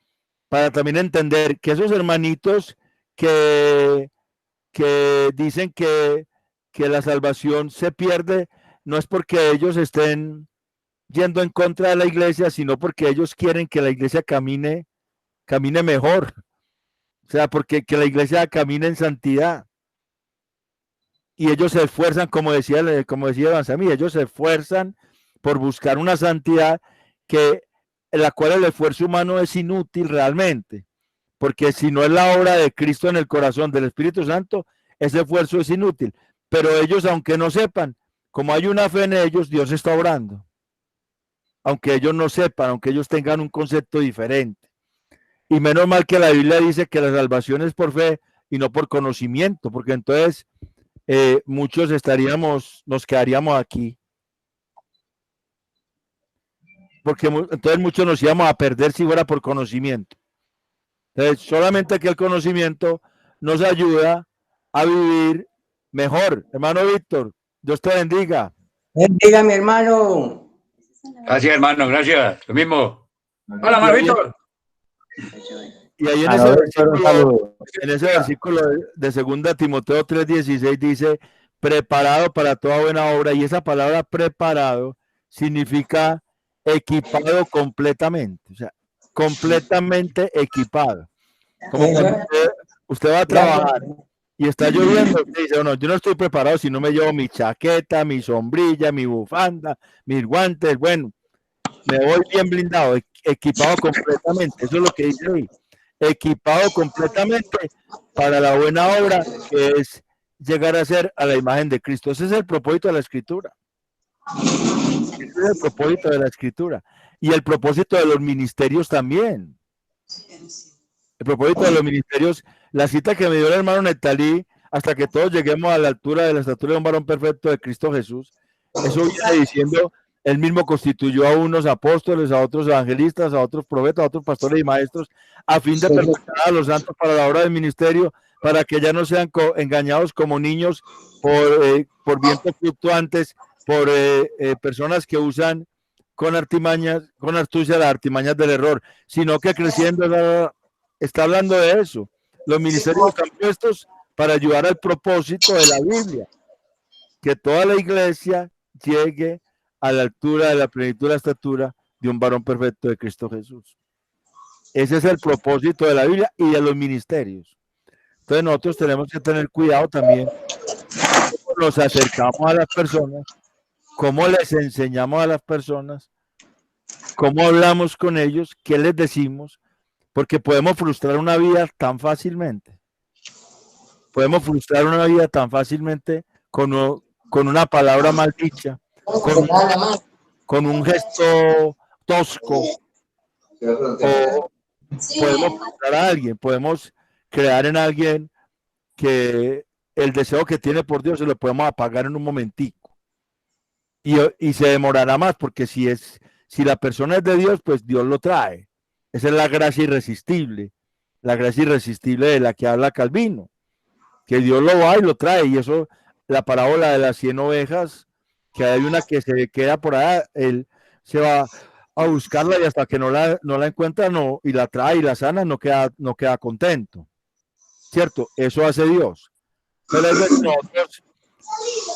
[SPEAKER 1] para también entender que esos hermanitos que dicen que la salvación se pierde, no es porque ellos estén yendo en contra de la iglesia, sino porque ellos quieren que la iglesia camine mejor. O sea, porque que la iglesia camine en santidad. Y ellos se esfuerzan, como decía Iván Samí, ellos se esfuerzan por buscar una santidad en la cual el esfuerzo humano es inútil realmente, porque si no es la obra de Cristo en el corazón del Espíritu Santo, ese esfuerzo es inútil. Pero ellos, aunque no sepan, como hay una fe en ellos, Dios está obrando. Aunque ellos no sepan, aunque ellos tengan un concepto diferente. Y menos mal que la Biblia dice que la salvación es por fe y no por conocimiento, porque entonces muchos nos quedaríamos aquí. Porque entonces muchos nos íbamos a perder si fuera por conocimiento. Entonces, solamente que el conocimiento nos ayuda a vivir mejor. Hermano Víctor, Dios te bendiga.
[SPEAKER 5] Bendiga, mi hermano.
[SPEAKER 4] Gracias, hermano, gracias. Lo mismo. Hola, hermano Víctor.
[SPEAKER 1] Y ahí en ese versículo de 2 Timoteo 3:16 dice, preparado para toda buena obra, y esa palabra preparado significa equipado completamente, o sea, completamente equipado. Como cuando usted va a trabajar y está lloviendo, usted dice, no, yo no estoy preparado si no me llevo mi chaqueta, mi sombrilla, mi bufanda, mis guantes, bueno, me voy bien blindado, equipado completamente, eso es lo que dice ahí, equipado completamente para la buena obra, que es llegar a ser a la imagen de Cristo. Ese es el propósito de la Escritura. Ese es el propósito de la Escritura. Y el propósito de los ministerios también. El propósito de los ministerios, la cita que me dio el hermano Netalí, hasta que todos lleguemos a la altura de la estatura de un varón perfecto de Cristo Jesús, eso viene diciendo, él mismo constituyó a unos apóstoles, a otros evangelistas, a otros profetas, a otros pastores y maestros, a fin de perfeccionar a los santos para la obra del ministerio, para que ya no sean engañados como niños por vientos fluctuantes, por personas que usan con artimañas, con astucia las artimañas del error, sino que creciendo. Está hablando de eso. Los ministerios están puestos para ayudar al propósito de la Biblia, que toda la iglesia llegue a la altura de la plenitud de la estatura de un varón perfecto de Cristo Jesús. Ese es el propósito de la Biblia y de los ministerios. Entonces nosotros tenemos que tener cuidado también cómo nos acercamos a las personas, cómo les enseñamos a las personas, cómo hablamos con ellos, qué les decimos, porque podemos frustrar una vida tan fácilmente. Podemos frustrar una vida tan fácilmente con una palabra mal dicha, con un gesto tosco. O podemos frustrar a alguien, podemos crear en alguien que el deseo que tiene por Dios se lo podemos apagar en un momentico. Y se demorará más, porque si la persona es de Dios, pues Dios lo trae. Esa es la gracia irresistible de la que habla Calvino, que Dios lo va y lo trae. Y eso, la parábola de las 100 ovejas, que hay una que se queda por allá, él se va a buscarla y hasta que no la encuentra, y la trae y la sana, no queda contento, ¿cierto? Eso hace Dios. Pero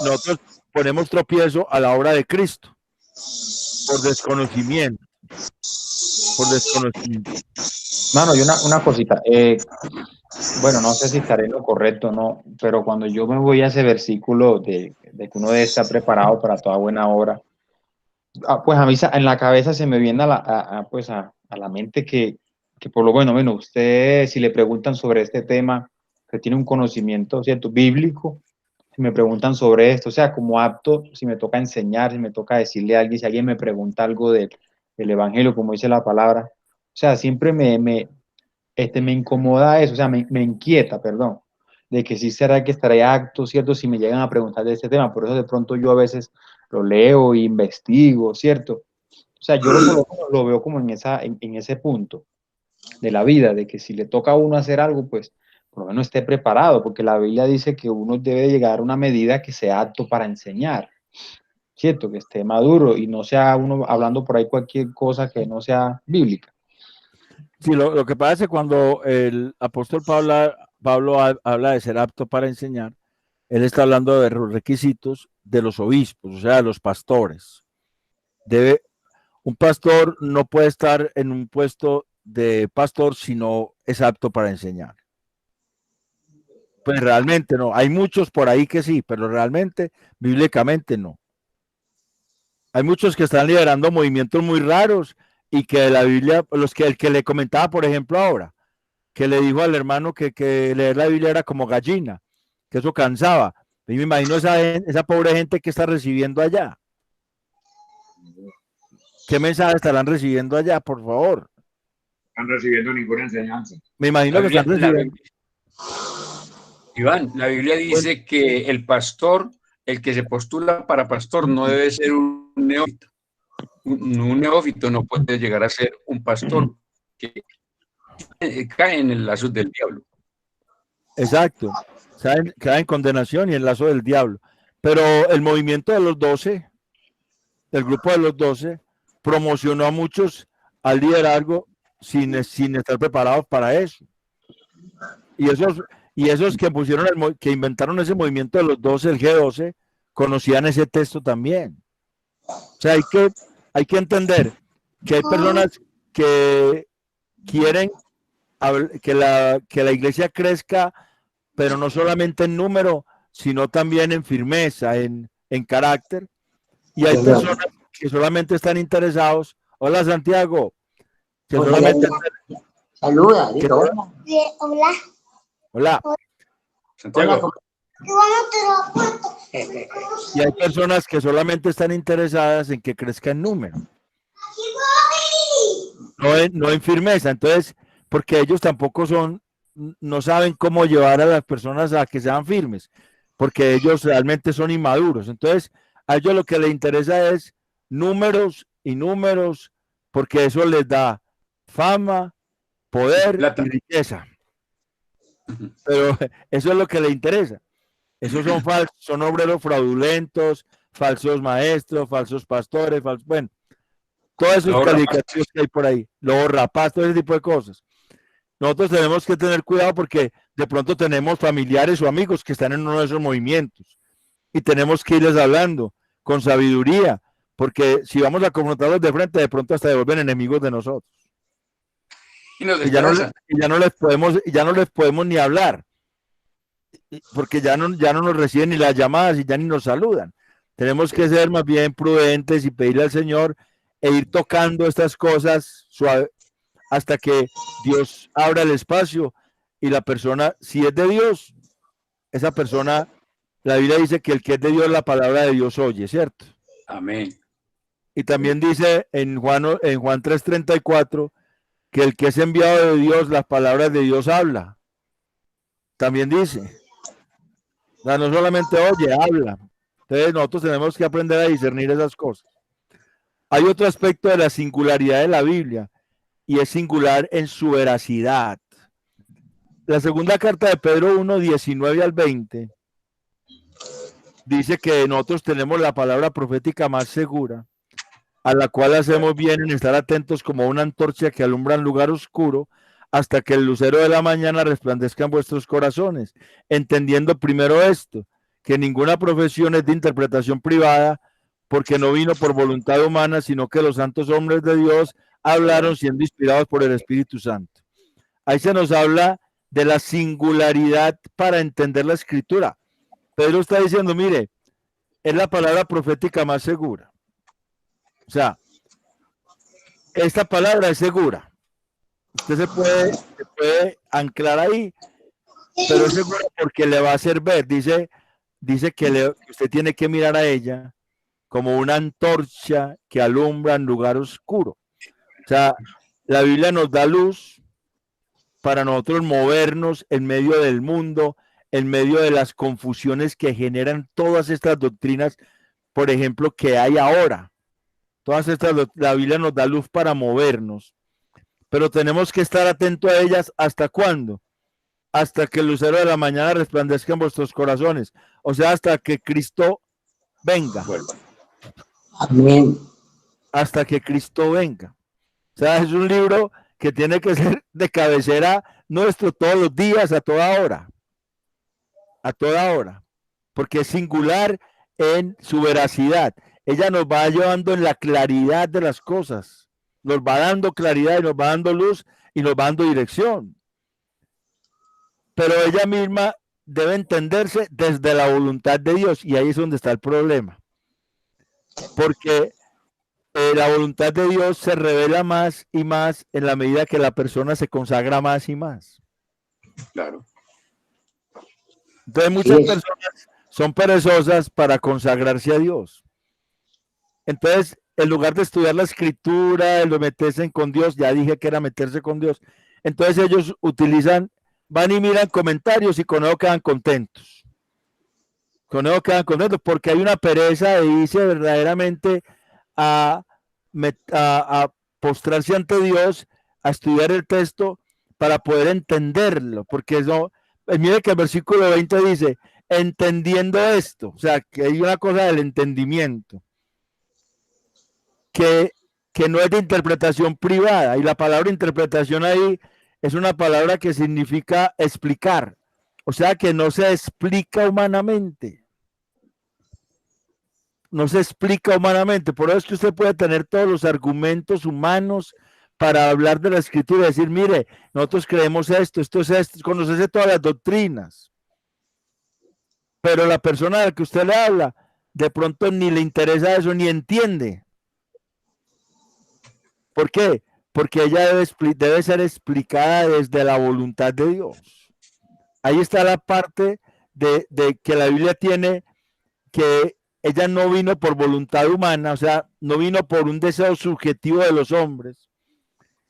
[SPEAKER 1] nosotros ponemos tropiezo a la obra de Cristo por desconocimiento.
[SPEAKER 2] Mano, y una cosita, bueno, no sé si estaré en lo correcto o no, pero cuando yo me voy a ese versículo de que uno debe estar preparado para toda buena obra, pues a mí en la cabeza se me viene a la mente que por lo bueno, usted, si le preguntan sobre este tema, que tiene un conocimiento, ¿cierto?, bíblico, si me preguntan sobre esto, o sea, como apto, si me toca enseñar, si me toca decirle a alguien, si alguien me pregunta algo del evangelio, como dice la palabra, o sea, siempre me incomoda eso, o sea, me inquieta, perdón, de que sí será que estaré apto, ¿cierto?, si me llegan a preguntar de este tema. Por eso de pronto yo a veces lo leo e investigo, ¿cierto? O sea, yo lo veo como en ese punto de la vida, de que si le toca a uno hacer algo, pues por lo menos esté preparado, porque la Biblia dice que uno debe llegar a una medida que sea apto para enseñar, ¿cierto? Que esté maduro y no sea uno hablando por ahí cualquier cosa que no sea bíblica.
[SPEAKER 1] Sí, lo que pasa es que cuando el apóstol Pablo habla de ser apto para enseñar, él está hablando de los requisitos de los obispos, o sea, de los pastores. Un pastor no puede estar en un puesto de pastor si no es apto para enseñar. Pues realmente no. Hay muchos por ahí que sí, pero realmente, bíblicamente no. Hay muchos que están liderando movimientos muy raros y que la Biblia, el que le comentaba, por ejemplo, ahora, que le dijo al hermano que leer la Biblia era como gallina, que eso cansaba. Y me imagino esa pobre gente que está recibiendo allá. ¿Qué mensaje estarán recibiendo allá, por favor?
[SPEAKER 3] No están recibiendo ninguna enseñanza.
[SPEAKER 1] Me imagino que están recibiendo.
[SPEAKER 4] Iván, la Biblia dice que el pastor, el que se postula para pastor, no debe ser un neófito. Un neófito no puede llegar a ser un pastor, que cae en el lazo del diablo.
[SPEAKER 1] Exacto. Cae en condenación y en el lazo del diablo. Pero el movimiento de los 12, el grupo de los 12, promocionó a muchos al liderazgo sin estar preparados para eso. Y Y esos que pusieron que inventaron ese movimiento de los 12, el G12, conocían ese texto también. O sea, hay que entender que hay personas que quieren que la iglesia crezca, pero no solamente en número, sino también en firmeza, en carácter. Y hay personas que solamente están interesados. Hola, Santiago. Que solamente
[SPEAKER 5] saluda, diga hola.
[SPEAKER 6] Hola.
[SPEAKER 1] Hola.
[SPEAKER 4] Santiago.
[SPEAKER 1] Y hay personas que solamente están interesadas en que crezca en número, no en firmeza. Entonces, porque ellos tampoco no saben cómo llevar a las personas a que sean firmes, porque ellos realmente son inmaduros. Entonces, a ellos lo que les interesa es números y números, porque eso les da fama, poder y riqueza. Pero eso es lo que les interesa. Esos son falsos, son obreros fraudulentos, falsos maestros, falsos pastores, bueno, todos esos calificativos que hay por ahí, los rapaz, todo ese tipo de cosas. Nosotros tenemos que tener cuidado porque de pronto tenemos familiares o amigos que están en uno de esos movimientos y tenemos que irles hablando con sabiduría, porque si vamos a confrontarlos de frente, de pronto hasta devuelven enemigos de nosotros. Y ya no les podemos ni hablar, porque ya no nos reciben ni las llamadas y ya ni nos saludan. Tenemos que ser más bien prudentes y pedirle al Señor e ir tocando estas cosas suave, hasta que Dios abra el espacio y la persona, si es de Dios, esa persona, la Biblia dice que el que es de Dios, la palabra de Dios oye, ¿cierto?
[SPEAKER 4] Amén.
[SPEAKER 1] Y también dice en Juan 3:34 que el que es enviado de Dios, las palabras de Dios habla. También dice. O sea, no solamente oye, habla. Entonces nosotros tenemos que aprender a discernir esas cosas. Hay otro aspecto de la singularidad de la Biblia, y es singular en su veracidad. La segunda carta de Pedro 1, 19 al 20 dice que nosotros tenemos la palabra profética más segura, a la cual hacemos bien en estar atentos como una antorcha que alumbra en lugar oscuro, hasta que el lucero de la mañana resplandezca en vuestros corazones, entendiendo primero esto, que ninguna profesión es de interpretación privada, porque no vino por voluntad humana, sino que los santos hombres de Dios hablaron siendo inspirados por el Espíritu Santo. Ahí se nos habla de la singularidad para entender la Escritura. Pedro está diciendo, mire, es la palabra profética más segura. O sea, esta palabra es segura. Usted se puede anclar ahí, pero es segura porque le va a hacer ver. Dice que usted tiene que mirar a ella como una antorcha que alumbra en lugar oscuro. O sea, la Biblia nos da luz para nosotros movernos en medio del mundo, en medio de las confusiones que generan todas estas doctrinas, por ejemplo, que hay ahora. La Biblia nos da luz para movernos, pero tenemos que estar atentos a ellas. ¿Hasta cuándo? Hasta que el lucero de la mañana resplandezca en vuestros corazones. O sea, hasta que Cristo venga.
[SPEAKER 5] Amén.
[SPEAKER 1] Hasta que Cristo venga. O sea, es un libro que tiene que ser de cabecera nuestro todos los días, a toda hora. A toda hora. Porque es singular en su veracidad. Ella nos va llevando en la claridad de las cosas. Nos va dando claridad y nos va dando luz y nos va dando dirección. Pero ella misma debe entenderse desde la voluntad de Dios. Y ahí es donde está el problema. Porque la voluntad de Dios se revela más y más en la medida que la persona se consagra más y más.
[SPEAKER 4] Claro.
[SPEAKER 1] Entonces muchas personas son perezosas para consagrarse a Dios. Entonces, en lugar de estudiar la Escritura, de meterse con Dios, ya dije que era meterse con Dios, entonces ellos van y miran comentarios y con eso quedan contentos. Con eso quedan contentos porque hay una pereza de irse verdaderamente a postrarse ante Dios, a estudiar el texto para poder entenderlo, porque eso, mire que el versículo 20 dice, entendiendo esto, o sea, que hay una cosa del entendimiento, que no es de interpretación privada, y la palabra interpretación ahí es una palabra que significa explicar O sea que no se explica humanamente. No se explica humanamente. Por eso es que usted puede tener todos los argumentos humanos para hablar de la escritura y decir, mire, nosotros creemos esto, esto es esto, conocerse todas las doctrinas. Pero la persona a la que usted le habla, de pronto ni le interesa eso, ni entiende. ¿Por qué? Porque ella debe ser explicada desde la voluntad de Dios. Ahí está la parte de que la Biblia tiene, que ella no vino por voluntad humana, o sea, no vino por un deseo subjetivo de los hombres,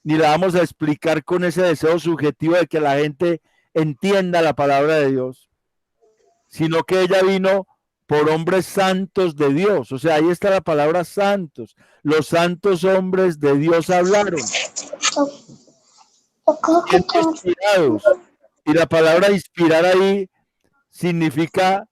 [SPEAKER 1] ni la vamos a explicar con ese deseo subjetivo de que la gente entienda la palabra de Dios, sino que ella vino por hombres santos de Dios. O sea, ahí está la palabra santos. Los santos hombres de Dios hablaron. Inspirados. Y la palabra inspirar ahí significa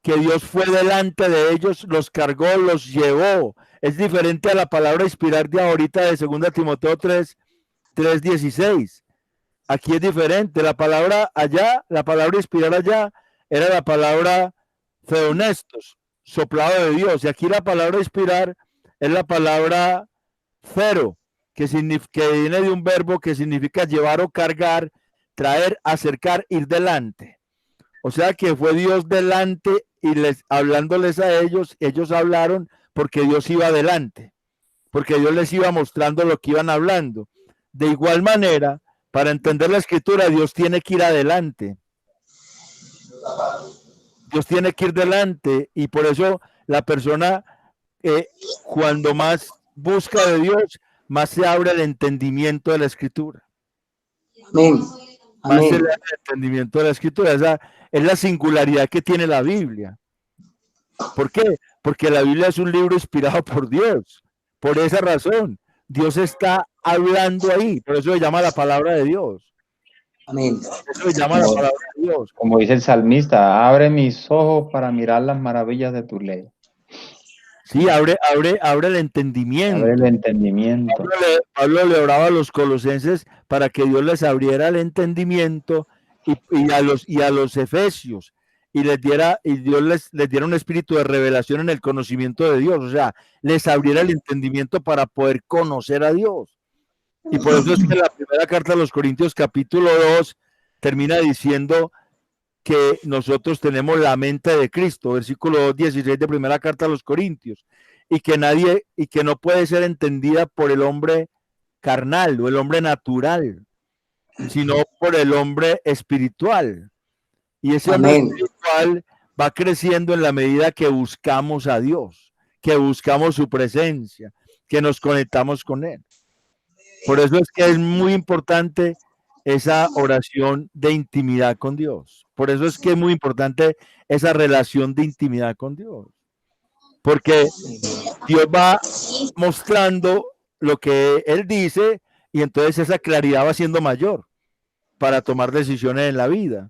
[SPEAKER 1] que Dios fue delante de ellos, los cargó, los llevó. Es diferente a la palabra inspirar de ahorita de 2 Timoteo 3:16. Aquí es diferente. La palabra allá, la palabra inspirar allá, era la palabra feonestos, soplado de Dios. Y aquí la palabra inspirar es la palabra fero, que viene de un verbo que significa llevar o cargar, traer, acercar, ir delante. O sea que fue Dios delante y hablándoles a ellos, ellos hablaron porque Dios iba adelante, porque Dios les iba mostrando lo que iban hablando. De igual manera, para entender la escritura, Dios tiene que ir adelante. Dios tiene que ir delante, y por eso la persona, cuando más busca de Dios, más se abre el entendimiento de la escritura.
[SPEAKER 5] Amén.
[SPEAKER 1] Más
[SPEAKER 5] Amén.
[SPEAKER 1] se abre el entendimiento de la escritura. Esa es la singularidad que tiene la Biblia. ¿Por qué? Porque la Biblia es un libro inspirado por Dios. Por esa razón, Dios está hablando ahí. Por eso se llama la palabra de Dios.
[SPEAKER 5] Amén.
[SPEAKER 1] Eso se llama la palabra de Dios.
[SPEAKER 2] Como dice el salmista, abre mis ojos para mirar las maravillas de tu ley.
[SPEAKER 1] Sí, abre el entendimiento.
[SPEAKER 2] Abre el entendimiento.
[SPEAKER 1] Pablo le oraba a los colosenses para que Dios les abriera el entendimiento y a los efesios y Dios les diera un espíritu de revelación en el conocimiento de Dios, o sea, les abriera el entendimiento para poder conocer a Dios. Y por eso es que la primera carta a los Corintios capítulo 2 termina diciendo que nosotros tenemos la mente de Cristo, versículo 16 de primera carta a los Corintios, y que no puede ser entendida por el hombre carnal o el hombre natural, sino por el hombre espiritual. Y ese hombre espiritual va creciendo en la medida que buscamos a Dios, que buscamos su presencia, que nos conectamos con Él. Por eso es que es muy importante esa oración de intimidad con Dios. Por eso es que es muy importante esa relación de intimidad con Dios. Porque Dios va mostrando lo que Él dice y entonces esa claridad va siendo mayor para tomar decisiones en la vida.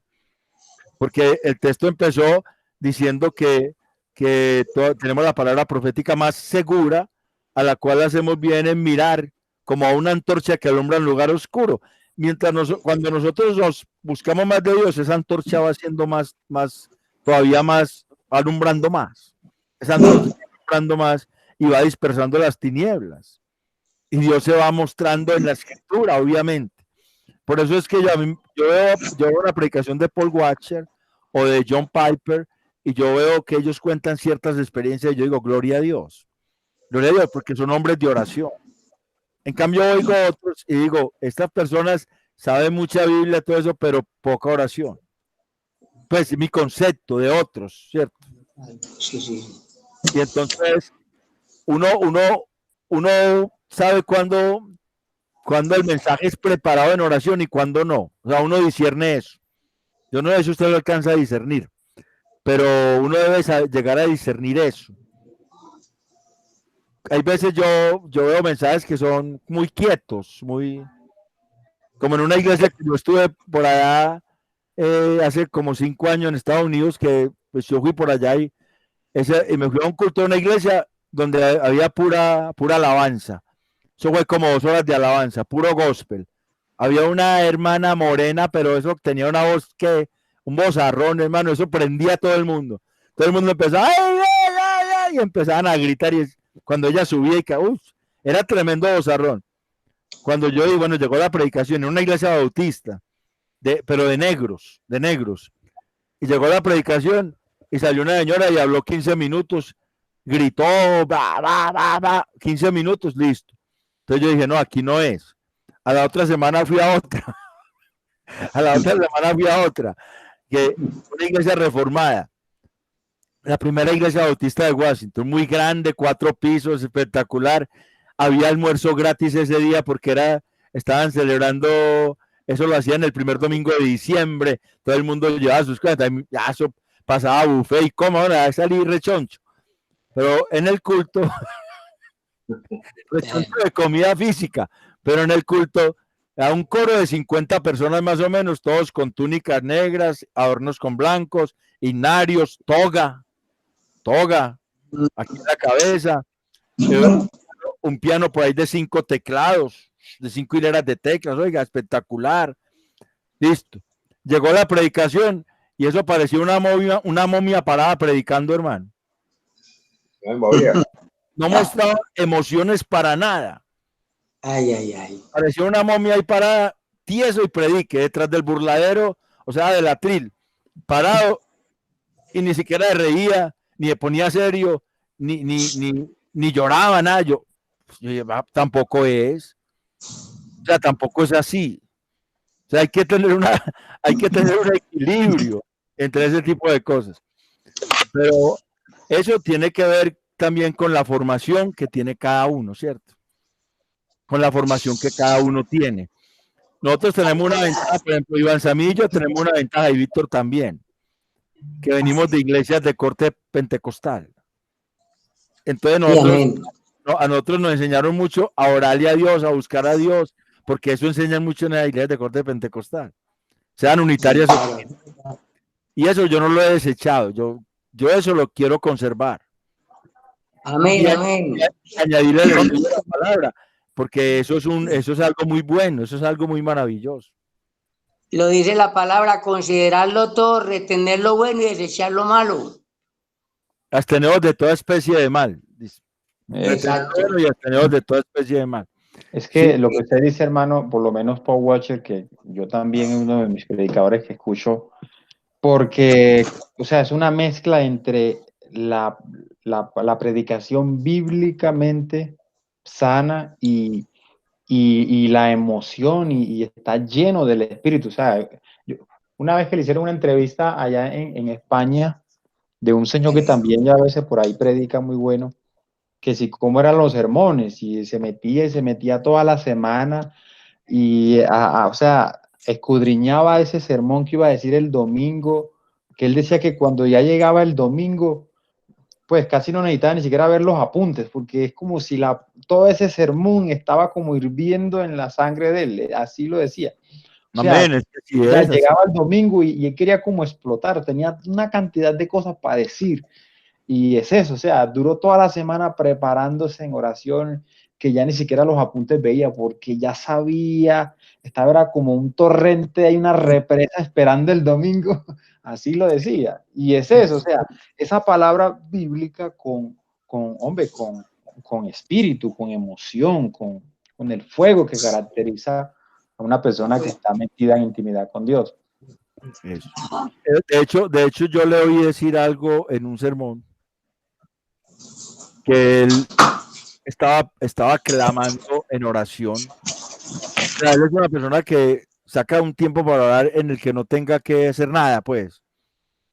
[SPEAKER 1] Porque el texto empezó diciendo que tenemos la palabra profética más segura, a la cual hacemos bien en mirar como a una antorcha que alumbra en lugar oscuro. Cuando nosotros nos buscamos más de Dios, esa antorcha va siendo todavía más, alumbrando más. Esa antorcha va alumbrando más y va dispersando las tinieblas. Y Dios se va mostrando en la escritura, obviamente. Por eso es que yo veo la predicación de Paul Washer o de John Piper y yo veo que ellos cuentan ciertas experiencias y yo digo, gloria a Dios, porque son hombres de oración. En cambio oigo a otros y digo, estas personas saben mucha Biblia, todo eso, pero poca oración. Pues mi concepto de otros, ¿cierto?
[SPEAKER 5] Sí, sí.
[SPEAKER 1] Y entonces uno sabe cuándo el mensaje es preparado en oración y cuándo no. O sea, uno discierne eso. Yo no sé si usted lo alcanza a discernir, pero uno debe llegar a discernir eso. Hay veces yo veo mensajes que son muy quietos, como en una iglesia que yo estuve por allá hace como 5 años en Estados Unidos, que pues yo fui por allá y me fui a un culto de una iglesia donde había pura alabanza. Eso fue como 2 horas de alabanza, puro gospel. Había una hermana morena, pero eso tenía una voz que un bozarrón, hermano, eso prendía a todo el mundo. Todo el mundo empezaba, ¡ay, ay, ay, ay! Y empezaban a gritar, y cuando ella subía, era tremendo bozarrón. Cuando yo, bueno, llegó la predicación en una iglesia bautista, pero de negros, y llegó la predicación, y salió una señora y habló 15 minutos, gritó, 15 minutos, listo. Entonces yo dije, no, aquí no es. A la otra semana fui a otra. Que una iglesia reformada. La primera iglesia bautista de Washington, muy grande, 4 pisos, espectacular. Había almuerzo gratis ese día porque estaban celebrando, eso lo hacían el primer domingo de diciembre, todo el mundo llevaba sus cosas, eso pasaba buffet y cómo ahora salí rechoncho. Pero en el culto, rechoncho de comida física, pero en el culto, a un coro de 50 personas más o menos, todos con túnicas negras, adornos con blancos, himnarios, toga, aquí en la cabeza, un piano por ahí de 5 teclados, de 5 hileras de teclas, oiga, espectacular. Listo. Llegó la predicación y eso parecía una momia parada predicando, hermano. No mostraba emociones para nada.
[SPEAKER 5] Ay.
[SPEAKER 1] Parecía una momia ahí parada, tieso y predique, detrás del burladero, o sea, del atril, parado, y ni siquiera reía, ni se ponía serio, ni lloraba, nada. Yo tampoco es. O sea, tampoco es así. O sea, hay que tener un equilibrio entre ese tipo de cosas. Pero eso tiene que ver también con la formación que tiene cada uno, ¿cierto? Con la formación que cada uno tiene. Nosotros tenemos una ventaja, por ejemplo, Iván Samillo, tenemos una ventaja, y Víctor también, que venimos de iglesias de corte pentecostal. Entonces a nosotros nos enseñaron mucho a orarle a Dios, a buscar a Dios, porque eso enseñan mucho en las iglesias de corte pentecostal. Sean unitarias. Y eso yo no lo he desechado, yo eso lo quiero conservar.
[SPEAKER 5] Amén.
[SPEAKER 1] Añadirle la palabra, porque eso es algo muy bueno, eso es algo muy maravilloso.
[SPEAKER 5] Lo dice la palabra, considerarlo todo, retener lo bueno y desechar lo malo.
[SPEAKER 1] Absteneos de toda especie de mal. Dice.
[SPEAKER 5] Exacto.
[SPEAKER 1] Y absteneos de toda especie de mal.
[SPEAKER 2] Es que
[SPEAKER 1] Sí.
[SPEAKER 2] lo que usted dice, hermano, por lo menos Paul Washer, que yo también es uno de mis predicadores que escucho, porque, o sea, es una mezcla entre la predicación bíblicamente sana y la emoción y está lleno del espíritu. O sea, una vez que le hicieron una entrevista allá en España de un señor que también ya a veces por ahí predica muy bueno, que si cómo eran los sermones, y se metía toda la semana y, o sea, escudriñaba ese sermón que iba a decir el domingo, que él decía que cuando ya llegaba el domingo, pues casi no necesitaba ni siquiera ver los apuntes, porque es como si todo ese sermón estaba como hirviendo en la sangre de él, así lo decía. O sea,
[SPEAKER 1] Amén,
[SPEAKER 2] llegaba el domingo y él quería como explotar, tenía una cantidad de cosas para decir. Y es eso, o sea, duró toda la semana preparándose en oración, que ya ni siquiera los apuntes veía, porque ya sabía, era como un torrente, hay una represa esperando el domingo, así lo decía. Y es eso, o sea, esa palabra bíblica con espíritu, con emoción, con el fuego que caracteriza a una persona que está metida en intimidad con Dios.
[SPEAKER 1] Eso. De hecho, yo le oí decir algo en un sermón, que él estaba clamando en oración. O sea, él es una persona que saca un tiempo para orar en el que no tenga que hacer nada, pues.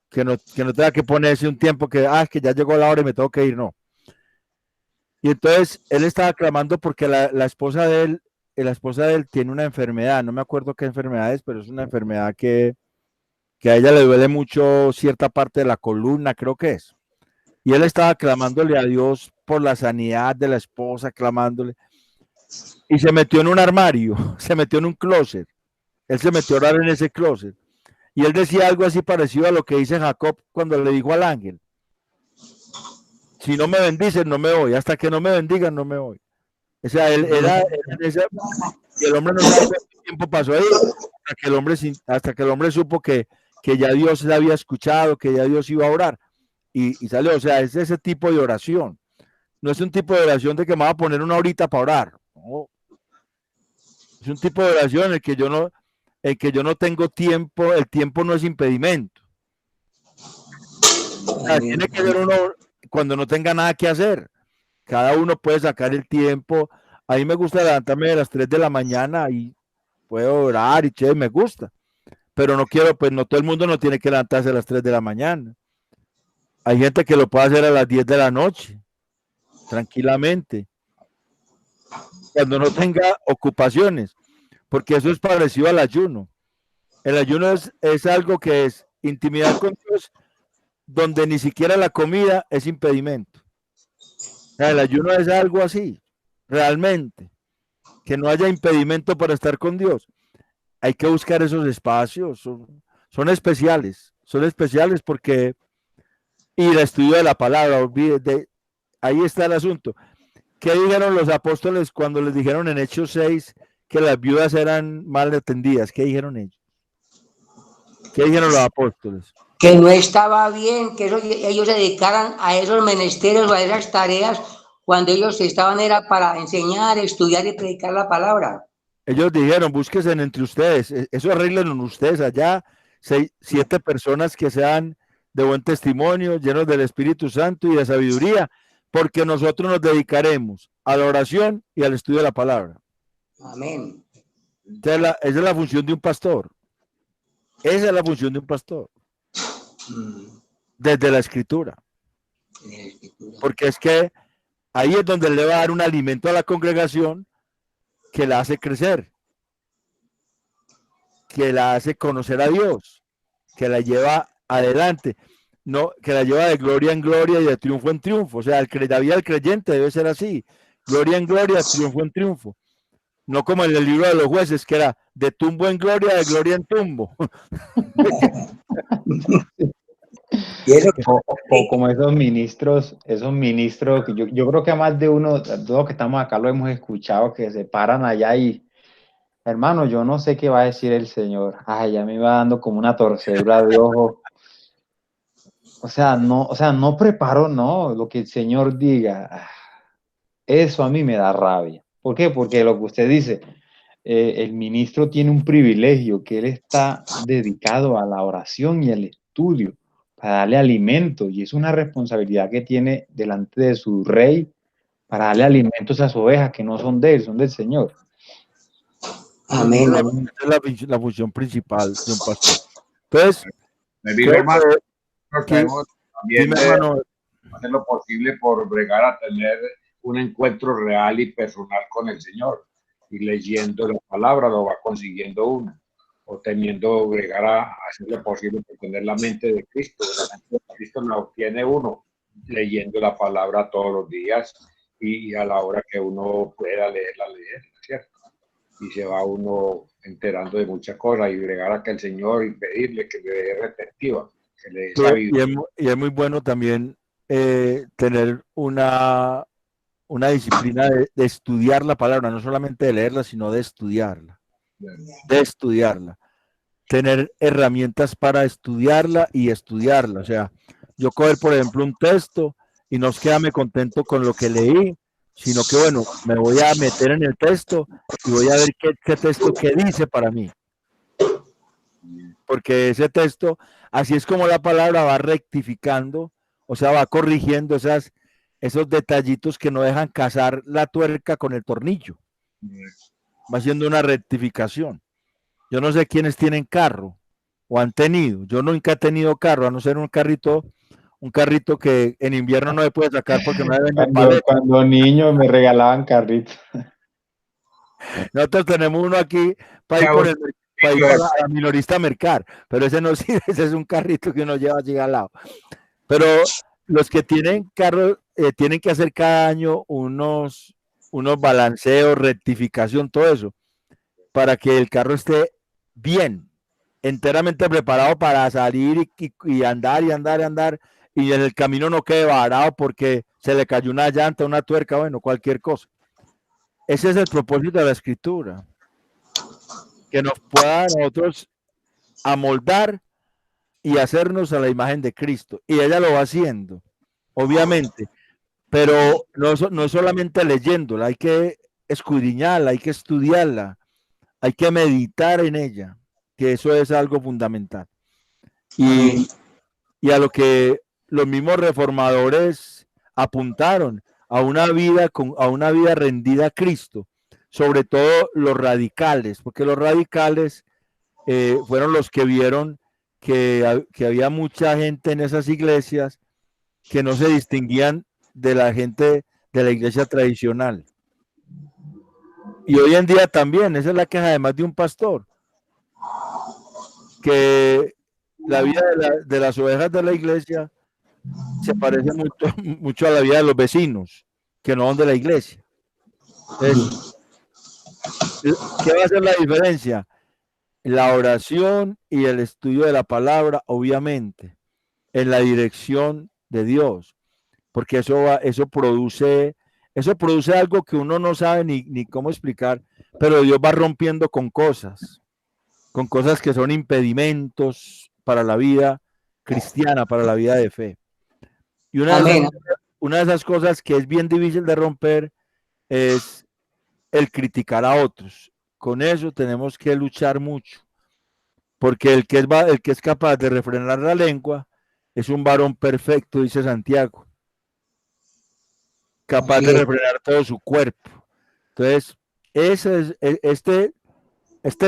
[SPEAKER 1] Que no tenga que ponerse un tiempo que ya llegó la hora y me tengo que ir, no. Y entonces él estaba clamando porque la esposa de él tiene una enfermedad, no me acuerdo qué enfermedad es, pero es una enfermedad que a ella le duele mucho cierta parte de la columna, creo que es. Y él estaba clamándole a Dios por la sanidad de la esposa, clamándole. Y se metió en un armario, se metió en un closet. Él se metió a orar en ese closet. Y él decía algo así parecido a lo que dice Jacob cuando le dijo al ángel: si no me bendices, no me voy. Hasta que no me bendigan, no me voy. O sea, él era y el hombre no sabe cuánto tiempo pasó ahí hasta que el hombre supo que que ya Dios la había escuchado, que ya Dios iba a orar. Y salió, o sea, es ese tipo de oración. No es un tipo de oración de que me va a poner una horita para orar. No. Es un tipo de oración en el que yo no tengo tiempo, el tiempo no es impedimento. O sea, tiene que ver uno cuando no tenga nada que hacer. Cada uno puede sacar el tiempo. A mí me gusta levantarme a las 3 de la mañana y puedo orar y che, me gusta. Pero no quiero, pues no todo el mundo no tiene que levantarse a las 3 de la mañana. Hay gente que lo puede hacer a las 10 de la noche, tranquilamente, cuando no tenga ocupaciones, porque eso es parecido al ayuno. El ayuno es algo que es intimidad con Dios, donde ni siquiera la comida es impedimento. O sea, el ayuno es algo así, realmente, que no haya impedimento para estar con Dios. Hay que buscar esos espacios, son especiales porque y el estudio de la palabra, ahí está el asunto. ¿Qué dijeron los apóstoles cuando les dijeron en Hechos 6 que las viudas eran mal atendidas? ¿Qué dijeron ellos? ¿Qué dijeron los apóstoles?
[SPEAKER 5] Que no estaba bien que ellos se dedicaran a esos menesteres o a esas tareas cuando ellos estaban era para enseñar, estudiar y predicar la palabra.
[SPEAKER 1] Ellos dijeron, búsquense entre ustedes, eso arreglen ustedes allá, 7 personas que sean de buen testimonio, llenos del Espíritu Santo y de sabiduría, porque nosotros nos dedicaremos a la oración y al estudio de la palabra.
[SPEAKER 5] Amén.
[SPEAKER 1] Esa es la función de un pastor. Esa es la función de un pastor. Desde la escritura. Porque es que ahí es donde le va a dar un alimento a la congregación que la hace crecer, que la hace conocer a Dios, que la lleva adelante, no, que la lleva de gloria en gloria y de triunfo en triunfo. O sea, la vida del creyente debe ser así, gloria en gloria, triunfo en triunfo. No como en el libro de los jueces, que era de tumbo en gloria, de gloria en tumbo.
[SPEAKER 2] O como esos ministros que yo creo que a más de uno, todos que estamos acá lo hemos escuchado, que se paran allá y, hermano, yo no sé qué va a decir el Señor. Ay, ya me va dando como una torcedura de ojo. O sea, no preparo, no, lo que el Señor diga. Eso a mí me da rabia. ¿Por qué? Porque lo que usted dice, el ministro tiene un privilegio, que él está dedicado a la oración y al estudio para darle alimento, y es una responsabilidad que tiene delante de su rey para darle alimento a esas ovejas que no son de él, son del Señor.
[SPEAKER 5] Amén.
[SPEAKER 1] Esa es la función principal de un pastor. Entonces,
[SPEAKER 3] hermano,
[SPEAKER 1] dime,
[SPEAKER 3] también
[SPEAKER 1] hermano,
[SPEAKER 3] hacer lo posible por bregar a tener un encuentro real y personal con el Señor, y leyendo la palabra lo va consiguiendo uno, o teniendo bregar a hacer lo posible por tener la mente de Cristo. La mente de Cristo la obtiene uno leyendo la palabra todos los días y a la hora que uno pueda leerla, ¿cierto? Y se va uno enterando de muchas cosas y bregar a que el Señor y pedirle que le dé retentiva, que le dé sabiduría.
[SPEAKER 1] y es muy bueno también tener una disciplina de estudiar la palabra, no solamente de leerla, sino de estudiarla. De estudiarla. Tener herramientas para estudiarla y estudiarla. O sea, yo coger, por ejemplo, un texto y no es quedarme contento con lo que leí, sino que, bueno, me voy a meter en el texto y voy a ver qué texto qué dice para mí. Porque ese texto, así es como la palabra va rectificando, o sea, va corrigiendo esos detallitos que no dejan casar la tuerca con el tornillo. Va haciendo una rectificación. Yo no sé quiénes tienen carro o han tenido. Yo nunca he tenido carro, a no ser un carrito que en invierno no se puede sacar porque no deben de paleta.
[SPEAKER 2] Cuando niño me regalaban carritos.
[SPEAKER 1] Nosotros tenemos uno aquí para ir para la minorista a mercar, pero ese no sirve, ese es un carrito que uno lleva allí al lado. Pero los que tienen carro tienen que hacer cada año unos balanceos, rectificación, todo eso, para que el carro esté bien, enteramente preparado para salir y andar y en el camino no quede varado porque se le cayó una llanta, una tuerca, bueno, cualquier cosa. Ese es el propósito de la escritura, que nos pueda a nosotros amoldar y hacernos a la imagen de Cristo. Y ella lo va haciendo, obviamente, pero no es solamente leyéndola, hay que escudriñarla, hay que estudiarla, hay que meditar en ella, que eso es algo fundamental. Y a lo que los mismos reformadores apuntaron, a una vida rendida a Cristo, sobre todo los radicales, porque los radicales fueron los que vieron que había mucha gente en esas iglesias que no se distinguían de la gente de la iglesia tradicional. Y hoy en día también, esa es la queja además de un pastor, que la vida de las ovejas de la iglesia se parece mucho a la vida de los vecinos, que no son de la iglesia. Entonces, ¿qué va a ser la diferencia? La oración y el estudio de la palabra, obviamente, en la dirección de Dios, porque eso produce algo que uno no sabe ni cómo explicar, pero Dios va rompiendo con cosas que son impedimentos para la vida cristiana, para la vida de fe. Y una de esas cosas que es bien difícil de romper es el criticar a otros. Con eso tenemos que luchar mucho, porque el que es capaz de refrenar la lengua es un varón perfecto, dice Santiago, capaz de refrenar todo su cuerpo. Entonces, este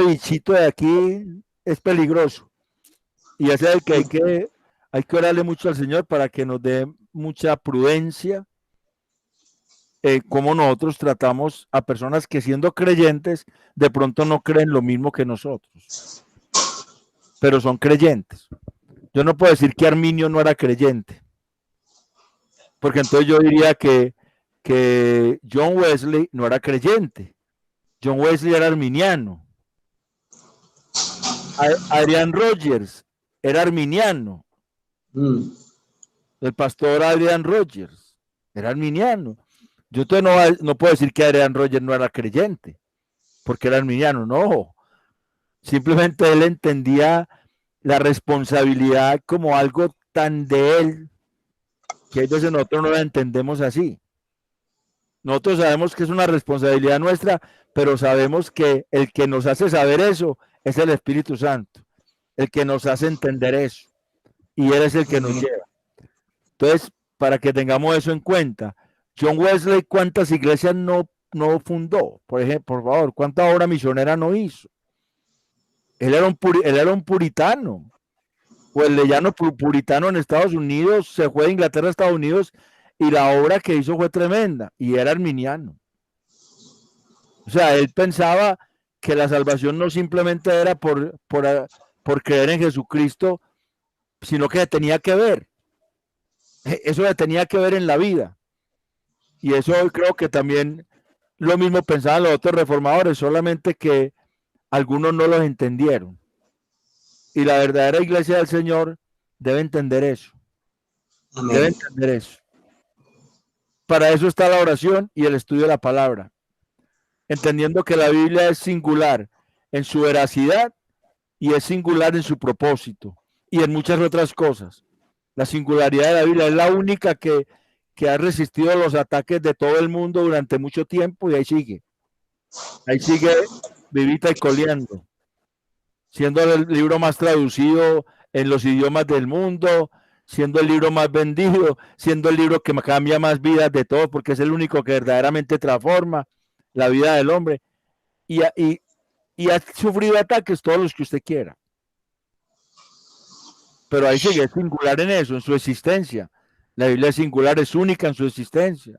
[SPEAKER 1] bichito de aquí es peligroso, y ese es el que hay que orarle mucho al Señor para que nos dé mucha prudencia, como nosotros tratamos a personas que, siendo creyentes, de pronto no creen lo mismo que nosotros, pero son creyentes. Yo no puedo decir que Arminio no era creyente, porque entonces yo diría que John Wesley no era creyente. John Wesley era arminiano. Adrian Rogers era arminiano. El pastor Adrian Rogers era arminiano. Yo no puedo decir que Adrian Rogers no era creyente, porque era arminiano, no. Simplemente él entendía la responsabilidad como algo tan de él, que a veces nosotros no la entendemos así. Nosotros sabemos que es una responsabilidad nuestra, pero sabemos que el que nos hace saber eso es el Espíritu Santo, el que nos hace entender eso, y Él es el que nos lleva. Entonces, para que tengamos eso en cuenta, John Wesley, ¿cuántas iglesias no fundó? Por ejemplo, por favor, ¿cuánta obra misionera no hizo? Él era un puritano, o el leyano puritano en Estados Unidos, se fue de Inglaterra a Estados Unidos, y la obra que hizo fue tremenda, y era arminiano. O sea, él pensaba que la salvación no simplemente era por creer en Jesucristo, sino que tenía que ver. Eso tenía que ver en la vida. Y eso creo que también lo mismo pensaban los otros reformadores, solamente que algunos no los entendieron. Y la verdadera iglesia del Señor debe entender eso. Amén. Debe entender eso. Para eso está la oración y el estudio de la palabra. Entendiendo que la Biblia es singular en su veracidad y es singular en su propósito y en muchas otras cosas. La singularidad de la Biblia es la única que ha resistido los ataques de todo el mundo durante mucho tiempo, y ahí sigue. Ahí sigue vivita y coleando, siendo el libro más traducido en los idiomas del mundo, siendo el libro más vendido, siendo el libro que cambia más vidas de todos, porque es el único que verdaderamente transforma la vida del hombre, y ha sufrido ataques todos los que usted quiera, pero ahí sigue, es singular en eso, en su existencia. La Biblia es singular, es única en su existencia,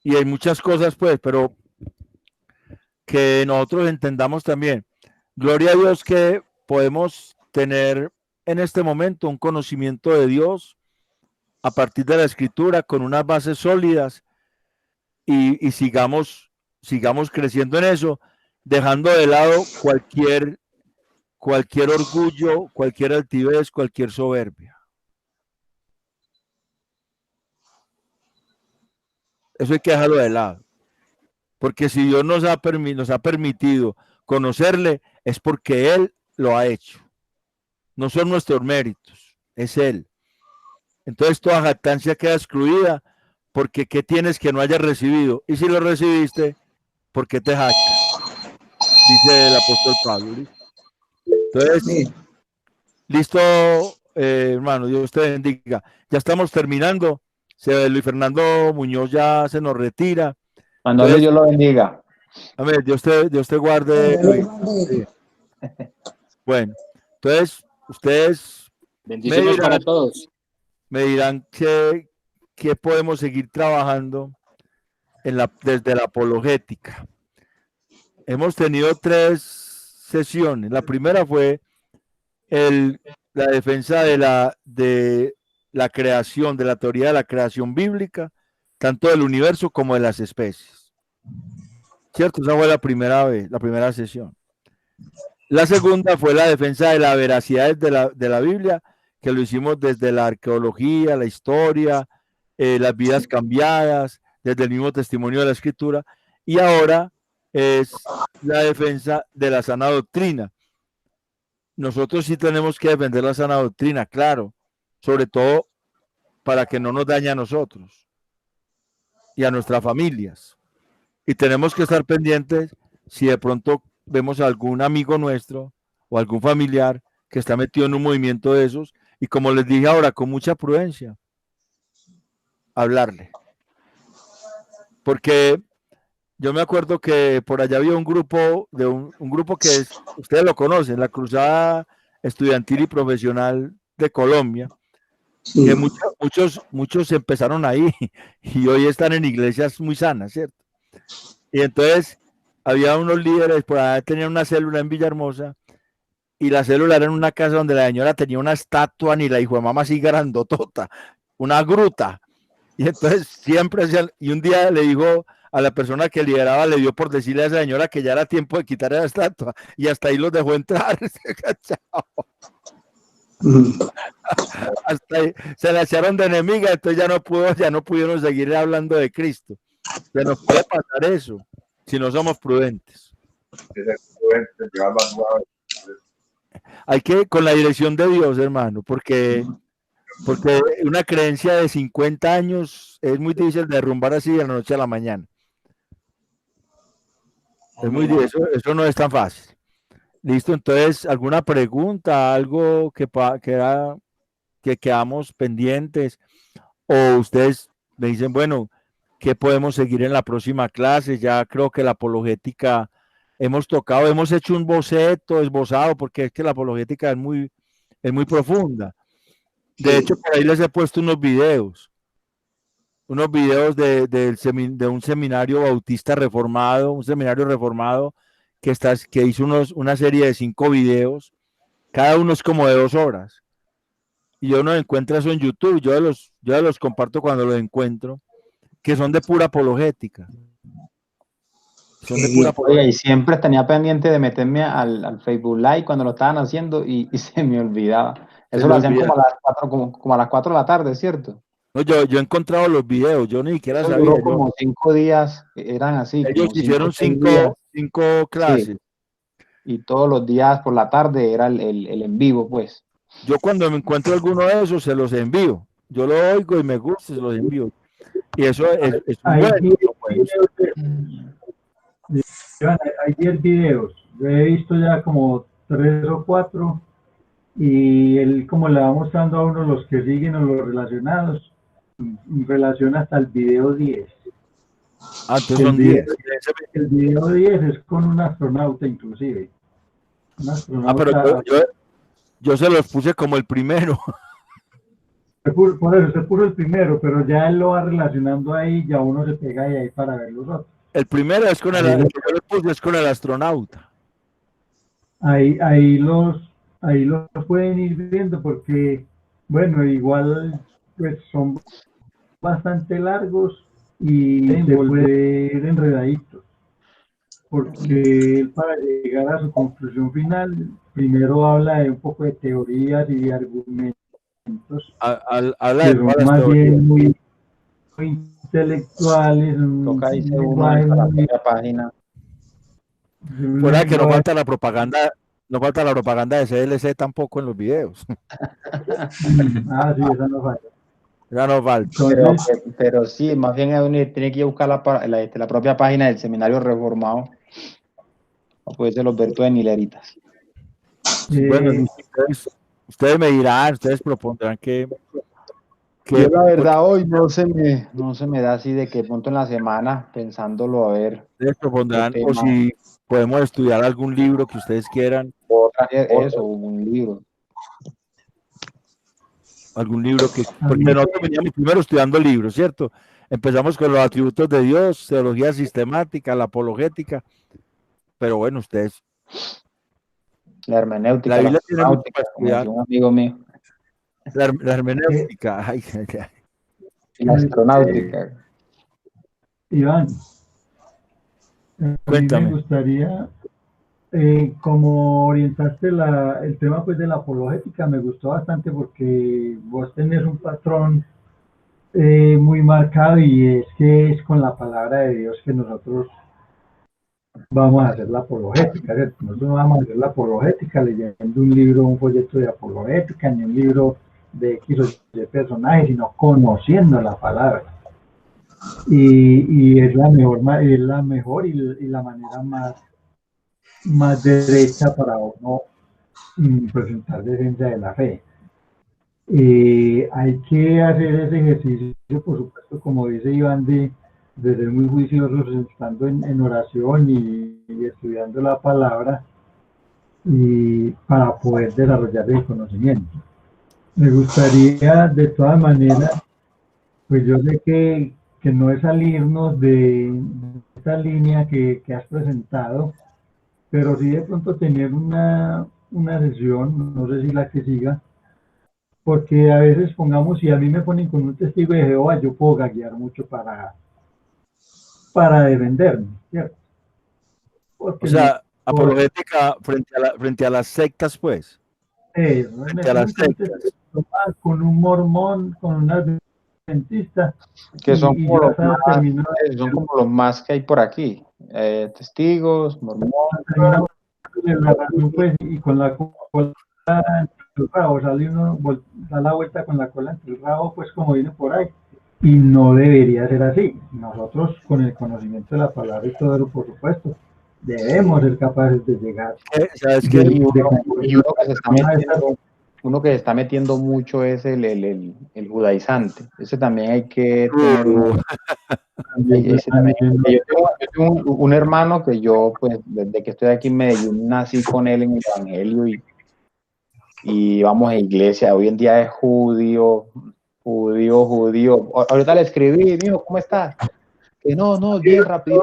[SPEAKER 1] y hay muchas cosas, pues, pero que nosotros entendamos también. Gloria a Dios que podemos tener en este momento un conocimiento de Dios a partir de la Escritura, con unas bases sólidas, y sigamos creciendo en eso, dejando de lado cualquier orgullo, cualquier altivez, cualquier soberbia. Eso hay que dejarlo de lado, porque si Dios nos ha permitido conocerle, es porque Él lo ha hecho. no son nuestros méritos, es Él. Entonces toda jactancia queda excluida, porque ¿qué tienes que no hayas recibido? Y si lo recibiste, ¿por qué te jactas? Dice el apóstol Pablo. ¿Listo? Entonces, listo, hermano, Dios te bendiga. Ya estamos terminando. Luis Fernando Muñoz ya se nos retira.
[SPEAKER 2] Cuando Dios lo bendiga.
[SPEAKER 1] Amén, Dios te guarde, Luis. Sí. Bueno, entonces, ustedes
[SPEAKER 6] bendiciones para todos.
[SPEAKER 1] Me dirán que podemos seguir trabajando desde la apologética. Hemos tenido 3 sesiones. La primera fue la defensa de la creación, de la teoría de la creación bíblica, tanto del universo como de las especies. ¿Cierto? Esa fue la primera sesión. La segunda fue la defensa de la veracidad de la Biblia, que lo hicimos desde la arqueología, la historia, las vidas cambiadas, desde el mismo testimonio de la Escritura, y ahora es la defensa de la sana doctrina. Nosotros sí tenemos que defender la sana doctrina, claro, sobre todo para que no nos dañe a nosotros y a nuestras familias. Y tenemos que estar pendientes si de pronto vemos a algún amigo nuestro o algún familiar que está metido en un movimiento de esos, y como les dije ahora, con mucha prudencia, hablarle. Porque yo me acuerdo que por allá había un grupo, un grupo que ustedes lo conocen, la Cruzada Estudiantil y Profesional de Colombia, que muchos empezaron ahí y hoy están en iglesias muy sanas, ¿cierto? Y entonces había unos líderes, por allá tenían una célula en Villahermosa, y la célula era en una casa donde la señora tenía una estatua, ni la hijo de mamá así grandotota, una gruta. Y entonces siempre hacían, y un día le dijo a la persona que lideraba, le dio por decirle a esa señora que ya era tiempo de quitar la estatua, y hasta ahí los dejó entrar. Hasta ahí, se la echaron de enemiga, entonces ya no pudieron seguir hablando de Cristo. Se nos puede pasar eso si no somos prudentes. Hay que, con la dirección de Dios, hermano, porque una creencia de 50 años es muy difícil derrumbar así de la noche a la mañana. Es muy difícil, eso no es tan fácil. Listo, entonces, ¿alguna pregunta, algo que quedamos pendientes? O ustedes me dicen, bueno, ¿qué podemos seguir en la próxima clase? Ya creo que la apologética hemos tocado, hemos hecho un boceto, esbozado, porque es que la apologética es muy profunda. De hecho, por ahí les he puesto unos videos de un seminario bautista reformado, un seminario reformado que hizo una serie de 5 videos, cada uno es como de 2 horas. Y uno encuentra eso en YouTube, yo los comparto cuando los encuentro, que son de pura apologética.
[SPEAKER 2] Y siempre tenía pendiente de meterme al Facebook Live cuando lo estaban haciendo y se me olvidaba. Eso lo hacían como a las 4 de la tarde, ¿cierto?
[SPEAKER 1] No, yo he encontrado los videos, yo ni siquiera sabía.
[SPEAKER 2] Como 5 días eran así.
[SPEAKER 1] Ellos hicieron 5 clases.
[SPEAKER 2] Sí. Y todos los días por la tarde era el en vivo, pues.
[SPEAKER 1] Yo cuando me encuentro alguno de esos, se los envío. Yo lo oigo y me gusta, se los envío. Y eso es bueno.
[SPEAKER 7] Hay 10 videos. Yo he visto ya como 3 o 4 y él como le va mostrando a uno los que siguen o los relacionados, relaciona hasta el video 10.
[SPEAKER 1] Entonces son 10.
[SPEAKER 7] El video 10 es con un astronauta inclusive. Un astronauta,
[SPEAKER 1] pero yo se los puse como el primero.
[SPEAKER 7] Por eso se puso el primero, pero ya él lo va relacionando ahí, ya uno se pega ahí para ver los otros.
[SPEAKER 1] El primero es con el astronauta.
[SPEAKER 7] Ahí los pueden ir viendo porque, bueno, igual pues son bastante largos y se puede ir enredaditos. Porque para llegar a su conclusión final, primero habla de un poco de teorías y de argumentos.
[SPEAKER 1] Habla
[SPEAKER 7] que
[SPEAKER 1] de
[SPEAKER 7] son más bien muy intelectuales.
[SPEAKER 2] Toca irse uno a la página.
[SPEAKER 1] Fuera que no falta la propaganda no falta la propaganda de CLC tampoco en los videos.
[SPEAKER 7] Ah, sí, esa no falla.
[SPEAKER 1] Ya no falta.
[SPEAKER 7] Entonces,
[SPEAKER 2] Pero sí, más bien uno tiene que buscar la propia página del Seminario Reformado. No puede ser los Berto de Nileritas.
[SPEAKER 1] Bueno, ustedes me dirán, ustedes propondrán que
[SPEAKER 2] yo la verdad hoy no se me da así de que pronto en la semana pensándolo a ver
[SPEAKER 1] ustedes propondrán,
[SPEAKER 2] qué
[SPEAKER 1] o
[SPEAKER 2] tema,
[SPEAKER 1] si podemos estudiar algún libro que ustedes quieran,
[SPEAKER 2] o eso, un libro.
[SPEAKER 1] algún libro que, porque nosotros veníamos primero estudiando libros, ¿cierto? Empezamos con los atributos de Dios, teología sistemática, la apologética, pero bueno, ustedes,
[SPEAKER 2] La hermenéutica,
[SPEAKER 1] la
[SPEAKER 2] la
[SPEAKER 1] Biblia tiene mucho
[SPEAKER 2] hermenéutica,
[SPEAKER 1] para
[SPEAKER 2] como
[SPEAKER 1] estudiar,
[SPEAKER 2] decía un amigo mío,
[SPEAKER 1] la hermenéutica, ay, ay, ay.
[SPEAKER 2] y la astronáutica.
[SPEAKER 7] Iván, a mí me
[SPEAKER 1] Cuéntame.
[SPEAKER 7] gustaría, como orientaste el tema pues de la apologética, me gustó bastante porque vos tenés un patrón muy marcado y es que es con la palabra de Dios que nosotros vamos a hacer la apologética, ¿cierto? Nosotros no vamos a hacer la apologética leyendo un libro, un folleto de apologética, ni un libro de X o Y personajes, sino conociendo la palabra. Y es la mejor y la manera más derecha para uno presentar defensa de la fe. Hay que hacer ese ejercicio, por supuesto, como dice Iván, de ser muy juiciosos, estando en oración y estudiando la palabra y para poder desarrollar el conocimiento. Me gustaría, de todas maneras, pues yo sé que no es salirnos de esta línea que has presentado, pero sí de pronto tener una sesión, no sé si la que siga, porque a veces pongamos, si a mí me ponen con un testigo de Jehová, yo puedo gaguear mucho para defenderme, ¿cierto?
[SPEAKER 1] O
[SPEAKER 7] Porque
[SPEAKER 1] sea, apologética frente a las sectas, pues.
[SPEAKER 7] me ponen con un testigo de Jehová, con un mormón, con un adventista,
[SPEAKER 2] Que son
[SPEAKER 7] y
[SPEAKER 2] como
[SPEAKER 7] yo hasta termino
[SPEAKER 2] son como los más que hay por aquí. Testigos, mormones.
[SPEAKER 7] la razón, pues, y con la cola entre el rabo, sale uno, da la vuelta con la cola entre el rabo, pues como viene por ahí. Y no debería ser así. Nosotros, con el conocimiento de la palabra y todo eso, por supuesto, debemos ser capaces de llegar.
[SPEAKER 1] ¿Sabes qué?
[SPEAKER 2] Uno que se está metiendo mucho es el judaizante. Ese también hay que tenerlo. Yo tengo un hermano que yo, pues, desde que estoy aquí en Medellín, nací con él en el Evangelio y vamos a iglesia. Hoy en día es judío. Ahorita le escribí, mijo, ¿cómo estás? Que no, bien rapidito.